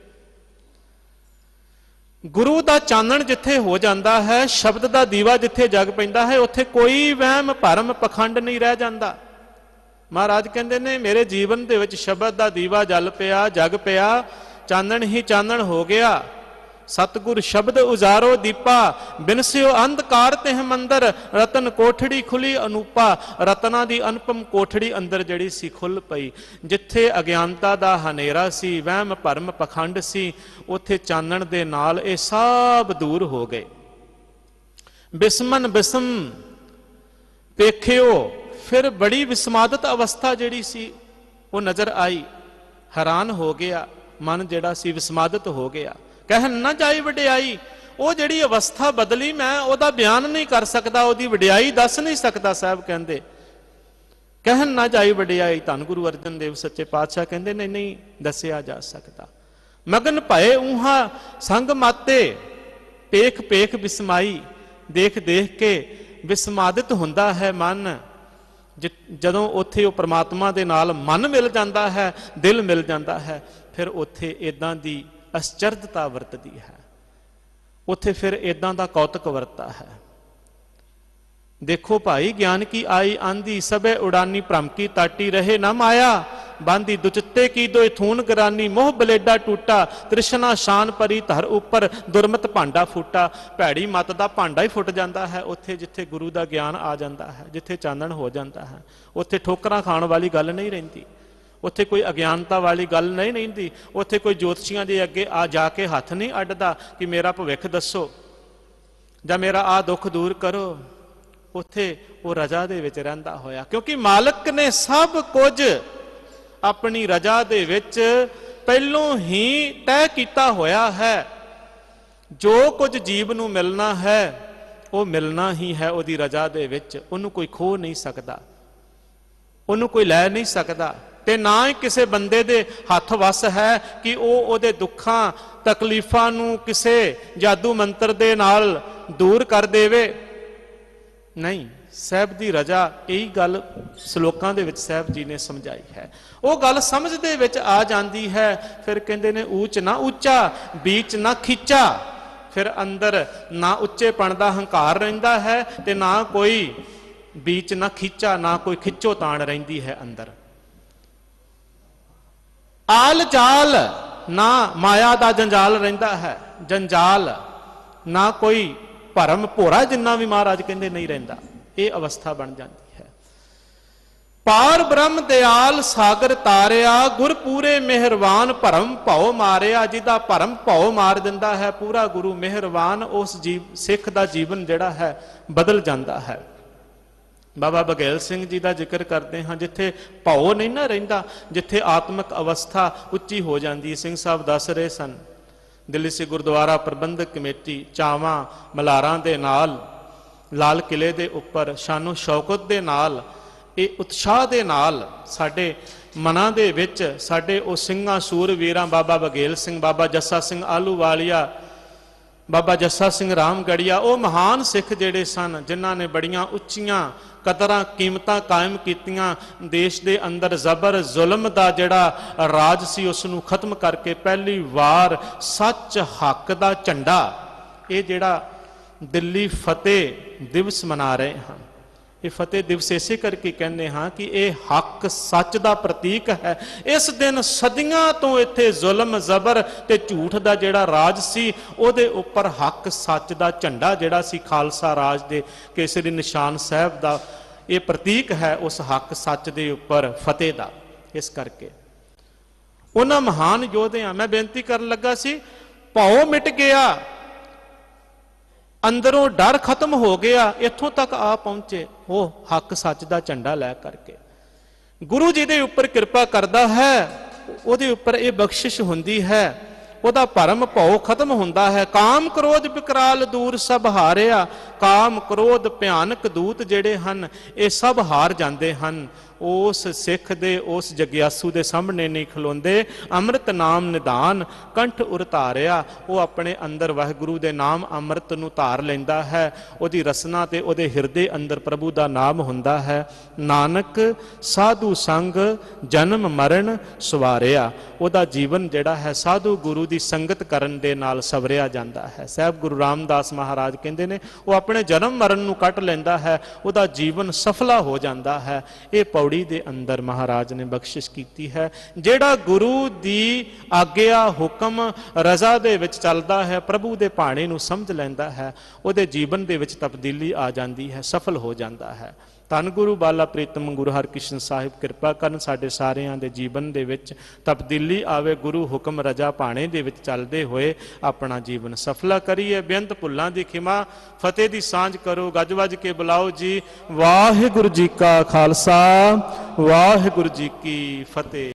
ਗੁਰੂ ਦਾ ਚਾਨਣ ਜਿੱਥੇ ਹੋ ਜਾਂਦਾ ਹੈ, ਸ਼ਬਦ ਦਾ ਦੀਵਾ ਜਿੱਥੇ ਜਗ ਪੈਂਦਾ ਹੈ, ਉੱਥੇ ਕੋਈ ਵਹਿਮ ਭਰਮ ਪਖੰਡ ਨਹੀਂ ਰਹਿ ਜਾਂਦਾ। ਮਹਾਰਾਜ ਕਹਿੰਦੇ ਨੇ ਮੇਰੇ ਜੀਵਨ ਦੇ ਵਿੱਚ ਸ਼ਬਦ ਦਾ ਦੀਵਾ ਜਲ ਪਿਆ, ਜਗ ਪਿਆ, ਚਾਨਣ ਹੀ ਚਾਨਣ ਹੋ ਗਿਆ। ਸਤਿਗੁਰ ਸ਼ਬਦ ਉਜਾਰੋ ਦੀਪਾ, ਬਿਨਸਿਓ ਅੰਧਕਾਰ ਤਿਹ ਮੰਦਰ, ਰਤਨ ਕੋਠੜੀ ਖੁੱਲੀ ਅਨੂਪਾ। ਰਤਨਾਂ ਦੀ ਅਨੁਪਮ ਕੋਠੜੀ ਅੰਦਰ ਜਿਹੜੀ ਸੀ ਖੁੱਲ ਪਈ। ਜਿੱਥੇ ਅਗਿਆਨਤਾ ਦਾ ਹਨੇਰਾ ਸੀ, ਵਹਿਮ ਭਰਮ ਪਖੰਡ ਸੀ, ਉੱਥੇ ਚਾਨਣ ਦੇ ਨਾਲ ਇਹ ਸਭ ਦੂਰ ਹੋ ਗਏ। ਬਿਸਮਨ ਬਿਸਮ ਵੇਖਿਓ, ਫਿਰ ਬੜੀ ਵਿਸਮਾਦਤ ਅਵਸਥਾ ਜਿਹੜੀ ਸੀ ਉਹ ਨਜ਼ਰ ਆਈ। ਹੈਰਾਨ ਹੋ ਗਿਆ ਮਨ, ਜਿਹੜਾ ਸੀ ਵਿਸਮਾਦਤ ਹੋ ਗਿਆ। ਕਹਿਣ ਨਾ ਜਾਈ ਵਡਿਆਈ, ਉਹ ਜਿਹੜੀ ਅਵਸਥਾ ਬਦਲੀ ਮੈਂ ਉਹਦਾ ਬਿਆਨ ਨਹੀਂ ਕਰ ਸਕਦਾ, ਉਹਦੀ ਵਡਿਆਈ ਦੱਸ ਨਹੀਂ ਸਕਦਾ। ਸਾਹਿਬ ਕਹਿੰਦੇ ਕਹਿਣ ਨਾ ਜਾਈ ਵਡਿਆਈ। ਧੰਨ ਗੁਰੂ ਅਰਜਨ ਦੇਵ ਸੱਚੇ ਪਾਤਸ਼ਾਹ ਕਹਿੰਦੇ ਨਹੀਂ ਨਹੀਂ ਦੱਸਿਆ ਜਾ ਸਕਦਾ। ਮਗਨ ਭਏ ਊਹਾ ਸੰਗ ਮਾਤੇ, ਪੇਖ ਪੇਖ ਵਿਸਮਾਈ। ਦੇਖ ਦੇਖ ਕੇ ਵਿਸਮਾਦਿਤ ਹੁੰਦਾ ਹੈ ਮਨ। ਜਦੋਂ ਉੱਥੇ ਉਹ ਪ੍ਰਮਾਤਮਾ ਦੇ ਨਾਲ ਮਨ ਮਿਲ ਜਾਂਦਾ ਹੈ, ਦਿਲ ਮਿਲ ਜਾਂਦਾ ਹੈ, ਫਿਰ ਉੱਥੇ ਇਦਾਂ ਦੀ ਅਸਚਰਦਤਾ ਵਰਤਦੀ ਹੈ। ਉੱਥੇ ਫਿਰ ਇਦਾਂ ਦਾ ਕੌਤਕ ਵਰਤਾ ਹੈ। ਦੇਖੋ ਭਾਈ ਗਿਆਨ ਕੀ ਆਈ ਆਂਦੀ, ਸਭੇ ਉਡਾਨੀ ਭ੍ਰਮ ਕੀ ਤਾਟੀ, ਰਹੇ ਨਾ ਮਾਇਆ ਬਾਂਦੀ ਦੁਚਿੱਤੇ ਕੀ ਦੋਇ ਥੂਨ ਗਰਾਨੀ। ਮੋਹ ਬਲੇਡਾ ਟੂਟਾ, ਤ੍ਰਿਸ਼ਨਾ ਸ਼ਾਨ ਪਰੀ ਧਰ ਉੱਪਰ, ਦੁਰਮਤ ਭਾਂਡਾ ਫੂਟਾ। ਭੈੜੀ ਮਤ ਦਾ ਭਾਂਡਾ ਹੀ ਫੁੱਟ ਜਾਂਦਾ ਹੈ ਉੱਥੇ ਜਿੱਥੇ ਗੁਰੂ ਦਾ ਗਿਆਨ ਆ ਜਾਂਦਾ ਹੈ, ਜਿੱਥੇ ਚਾਨਣ ਹੋ ਜਾਂਦਾ ਹੈ। ਉੱਥੇ ਠੋਕਰਾਂ ਖਾਣ ਵਾਲੀ ਗੱਲ ਨਹੀਂ ਰਹਿੰਦੀ, ਉੱਥੇ ਕੋਈ ਅਗਿਆਨਤਾ ਵਾਲੀ ਗੱਲ ਨਹੀਂ ਰਹਿੰਦੀ। ਉੱਥੇ ਕੋਈ ਜੋਤਸ਼ੀਆਂ ਦੇ ਅੱਗੇ ਆ ਜਾ ਕੇ ਹੱਥ ਨਹੀਂ ਅੱਡਦਾ ਕਿ ਮੇਰਾ ਭਵਿੱਖ ਦੱਸੋ ਜਾਂ ਮੇਰਾ ਆਹ ਦੁੱਖ ਦੂਰ ਕਰੋ। ਉੱਥੇ ਉਹ ਰਜਾ ਦੇ ਵਿੱਚ ਰਹਿੰਦਾ ਹੋਇਆ, ਕਿਉਂਕਿ ਮਾਲਕ ਨੇ ਸਭ ਕੁਝ ਆਪਣੀ ਰਜਾ ਦੇ ਵਿੱਚ ਪਹਿਲੋਂ ਹੀ ਤੈਅ ਕੀਤਾ ਹੋਇਆ ਹੈ। ਜੋ ਕੁਝ ਜੀਵ ਨੂੰ ਮਿਲਣਾ ਹੈ ਉਹ ਮਿਲਣਾ ਹੀ ਹੈ ਉਹਦੀ ਰਜਾ ਦੇ ਵਿੱਚ। ਉਹਨੂੰ ਕੋਈ ਖੋ ਨਹੀਂ ਸਕਦਾ, ਉਹਨੂੰ ਕੋਈ ਲੈ ਨਹੀਂ ਸਕਦਾ। ਤੇ ਨਾ ਹੀ ਕਿਸੇ ਬੰਦੇ ਦੇ ਹੱਥ ਵੱਸ ਹੈ ਕਿ ਉਹ ਉਹਦੇ ਦੁੱਖਾਂ ਤਕਲੀਫਾਂ ਨੂੰ ਕਿਸੇ ਜਾਦੂ ਮੰਤਰ ਦੇ ਨਾਲ ਦੂਰ ਕਰ ਦੇਵੇ। ਨਹੀਂ, ਸਾਹਿਬ ਦੀ ਰਜਾ, ਇਹੀ ਗੱਲ ਸ਼ਲੋਕਾਂ ਦੇ ਵਿੱਚ ਸਾਹਿਬ ਜੀ ਨੇ ਸਮਝਾਈ ਹੈ। ਉਹ ਗੱਲ ਸਮਝ ਦੇ ਵਿੱਚ ਆ ਜਾਂਦੀ ਹੈ। ਫਿਰ ਕਹਿੰਦੇ ਨੇ ਊਚ ਨਾ ਉੱਚਾ, ਬੀਚ ਨਾ ਖੀਚਾ। ਫਿਰ ਅੰਦਰ ਨਾ ਉੱਚੇਪਣ ਦਾ ਹੰਕਾਰ ਰਹਿੰਦਾ ਹੈ ਤੇ ਨਾ ਕੋਈ ਬੀਚ ਨਾ ਖੀਚਾ, ਨਾ ਕੋਈ ਖਿੱਚੋ ਤਾਣ ਰਹਿੰਦੀ ਹੈ ਅੰਦਰ। ਆਲ ਜਾਲ, ਨਾ ਮਾਇਆ ਦਾ ਜੰਜਾਲ ਰਹਿੰਦਾ ਹੈ, ਜੰਜਾਲ ਨਾ ਕੋਈ ਭਰਮ ਭੋਰਾ ਜਿੰਨਾ ਵੀ ਮਹਾਰਾਜ ਕਹਿੰਦੇ ਨਹੀਂ ਰਹਿੰਦਾ। ਇਹ ਅਵਸਥਾ ਬਣ ਜਾਂਦੀ ਹੈ। ਪਾਰ ਬ੍ਰਹਮ ਦਿਆਲ ਸਾਗਰ ਤਾਰਿਆ, ਗੁਰ ਪੂਰੇ ਮਿਹਰਬਾਨ ਭਰਮ ਭਉ ਮਾਰਿਆ। ਜਿਹਦਾ ਭਰਮ ਭਉ ਮਾਰ ਦਿੰਦਾ ਹੈ ਪੂਰਾ ਗੁਰੂ ਮਿਹਰਬਾਨ, ਉਸ ਸਿੱਖ ਦਾ ਜੀਵਨ ਜਿਹੜਾ ਹੈ ਬਦਲ ਜਾਂਦਾ ਹੈ। ਬਾਬਾ ਬਘੇਲ ਸਿੰਘ ਜੀ ਦਾ ਜ਼ਿਕਰ ਕਰਦੇ ਹਾਂ, ਜਿੱਥੇ ਭਉ ਨਹੀਂ ਨਾ ਰਹਿੰਦਾ, ਜਿੱਥੇ ਆਤਮਿਕ ਅਵਸਥਾ ਉੱਚੀ ਹੋ ਜਾਂਦੀ। ਸਿੰਘ ਸਾਹਿਬ ਦੱਸ ਰਹੇ ਸਨ, ਦਿੱਲੀ ਸਿੱਖ ਗੁਰਦੁਆਰਾ ਪ੍ਰਬੰਧਕ ਕਮੇਟੀ ਚਾਵਾਂ ਮਲਾਰਾਂ ਦੇ ਨਾਲ, ਲਾਲ ਕਿਲੇ ਦੇ ਉੱਪਰ ਸ਼ਾਨੋ ਸ਼ੌਕਤ ਦੇ ਨਾਲ, ਇਹ ਉਤਸ਼ਾਹ ਦੇ ਨਾਲ ਸਾਡੇ ਮਨਾਂ ਦੇ ਵਿੱਚ ਸਾਡੇ ਉਹ ਸਿੰਘਾਂ ਸੂਰਵੀਰਾਂ, ਬਾਬਾ ਬਘੇਲ ਸਿੰਘ, ਬਾਬਾ ਜੱਸਾ ਸਿੰਘ ਆਹਲੂਵਾਲੀਆ, ਬਾਬਾ ਜੱਸਾ ਸਿੰਘ ਰਾਮਗੜੀਆ, ਉਹ ਮਹਾਨ ਸਿੱਖ ਜਿਹੜੇ ਸਨ ਜਿਨ੍ਹਾਂ ਨੇ ਬੜੀਆਂ ਉੱਚੀਆਂ ਕਦਰਾਂ ਕੀਮਤਾਂ ਕਾਇਮ ਕੀਤੀਆਂ। ਦੇਸ਼ ਦੇ ਅੰਦਰ ਜ਼ਬਰ ਜ਼ੁਲਮ ਦਾ ਜਿਹੜਾ ਰਾਜ ਸੀ ਉਸ ਨੂੰ ਖਤਮ ਕਰਕੇ ਪਹਿਲੀ ਵਾਰ ਸੱਚ ਹੱਕ ਦਾ ਝੰਡਾ, ਇਹ ਜਿਹੜਾ ਦਿੱਲੀ ਫਤਿਹ ਦਿਵਸ ਮਨਾ ਰਹੇ ਹਾਂ, ਇਹ ਫਤਿਹ ਦਿਵਸ ਇਸੇ ਕਰਕੇ ਕਹਿੰਦੇ ਹਾਂ ਕਿ ਇਹ ਹੱਕ ਸੱਚ ਦਾ ਪ੍ਰਤੀਕ ਹੈ। ਇਸ ਦਿਨ ਸਦੀਆਂ ਤੋਂ ਇੱਥੇ ਜ਼ੁਲਮ ਜ਼ਬਰ ਤੇ ਝੂਠ ਦਾ ਜਿਹੜਾ ਰਾਜ ਸੀ ਉਹਦੇ ਉੱਪਰ ਹੱਕ ਸੱਚ ਦਾ ਝੰਡਾ ਜਿਹੜਾ ਸੀ, ਖਾਲਸਾ ਰਾਜ ਦੇ ਕੇਸਰੀ ਨਿਸ਼ਾਨ ਸਾਹਿਬ ਦਾ, ਇਹ ਪ੍ਰਤੀਕ ਹੈ ਉਸ ਹੱਕ ਸੱਚ ਦੇ ਉੱਪਰ ਫਤਿਹ ਦਾ। ਇਸ ਕਰਕੇ ਉਹਨਾਂ ਮਹਾਨ ਯੋਧਿਆਂ, ਮੈਂ ਬੇਨਤੀ ਕਰਨ ਲੱਗਾ ਸੀ, ਭਉ ਮਿਟ ਗਿਆ, ਅੰਦਰੋਂ ਡਰ ਖਤਮ ਹੋ ਗਿਆ, ਇੱਥੋਂ ਤੱਕ ਆ ਪਹੁੰਚੇ ਉਹ ਹੱਕ ਸੱਚ ਦਾ ਝੰਡਾ ਲੈ ਕਰਕੇ। ਗੁਰੂ ਜੀ ਦੇ ਉੱਪਰ ਕਿਰਪਾ ਕਰਦਾ ਹੈ, ਉਹਦੇ ਉੱਪਰ ਇਹ ਬਖਸ਼ਿਸ਼ ਹੁੰਦੀ ਹੈ, ਉਹਦਾ ਭਰਮ ਭਉ ਖਤਮ ਹੁੰਦਾ ਹੈ। ਕਾਮ ਕ੍ਰੋਧ ਵਿਕਰਾਲ ਦੂਰ ਸਭ ਹਾਰਿਆ। ਕਾਮ ਕ੍ਰੋਧ ਭਿਆਨਕ ਦੂਤ ਜਿਹੜੇ ਹਨ ਇਹ ਸਭ ਹਾਰ ਜਾਂਦੇ ਹਨ। उस सिख दे उस जग्यासू दे सामने नहीं खलोंदे। अमृत नाम निधान कंठ उरतारिया, वो अपने अंदर वाहिगुरु दे नाम अमृत नूं धार लैंदा है। उहदी रसना ते उहदे हिरदे अंदर प्रभु दा नाम हुंदा है। नानक साधु संग जन्म मरण सवारिया, उहदा जीवन जिहड़ा है साधु गुरु दी संगत करन दे नाल सवरिया जांदा है। साहब गुरु रामदास महाराज कहंदे ने वो अपने जन्म मरण नूं कट लैंदा है, उहदा जीवन सफला हो जाता है। ये पौड़ी दे अंदर महाराज ने बख्शिश की है। जेड़ा गुरु दी आग्या हुक्म रजा दे विच चलदा है, प्रभु दे भाणे नूं समझ लैंदा है, उहदे जीवन दे विच तब्दीली आ जाती है, सफल हो जाता है। धन गुरु बाला प्रीतम गुरु हरकृष्ण साहिब कृपा करन साडे सारियां दे जीवन दे विच तब्दीली आवे। गुरु हुक्म रजा भाणे दे विच चलदे होए अपना जीवन सफला करिए। बेअंत भुल्लां दी खिमा, फतेह दी सांझ करो, गज वज के बुलाओ जी। वाहिगुरु जी का खालसा, वाहिगुरु जी की फतेह।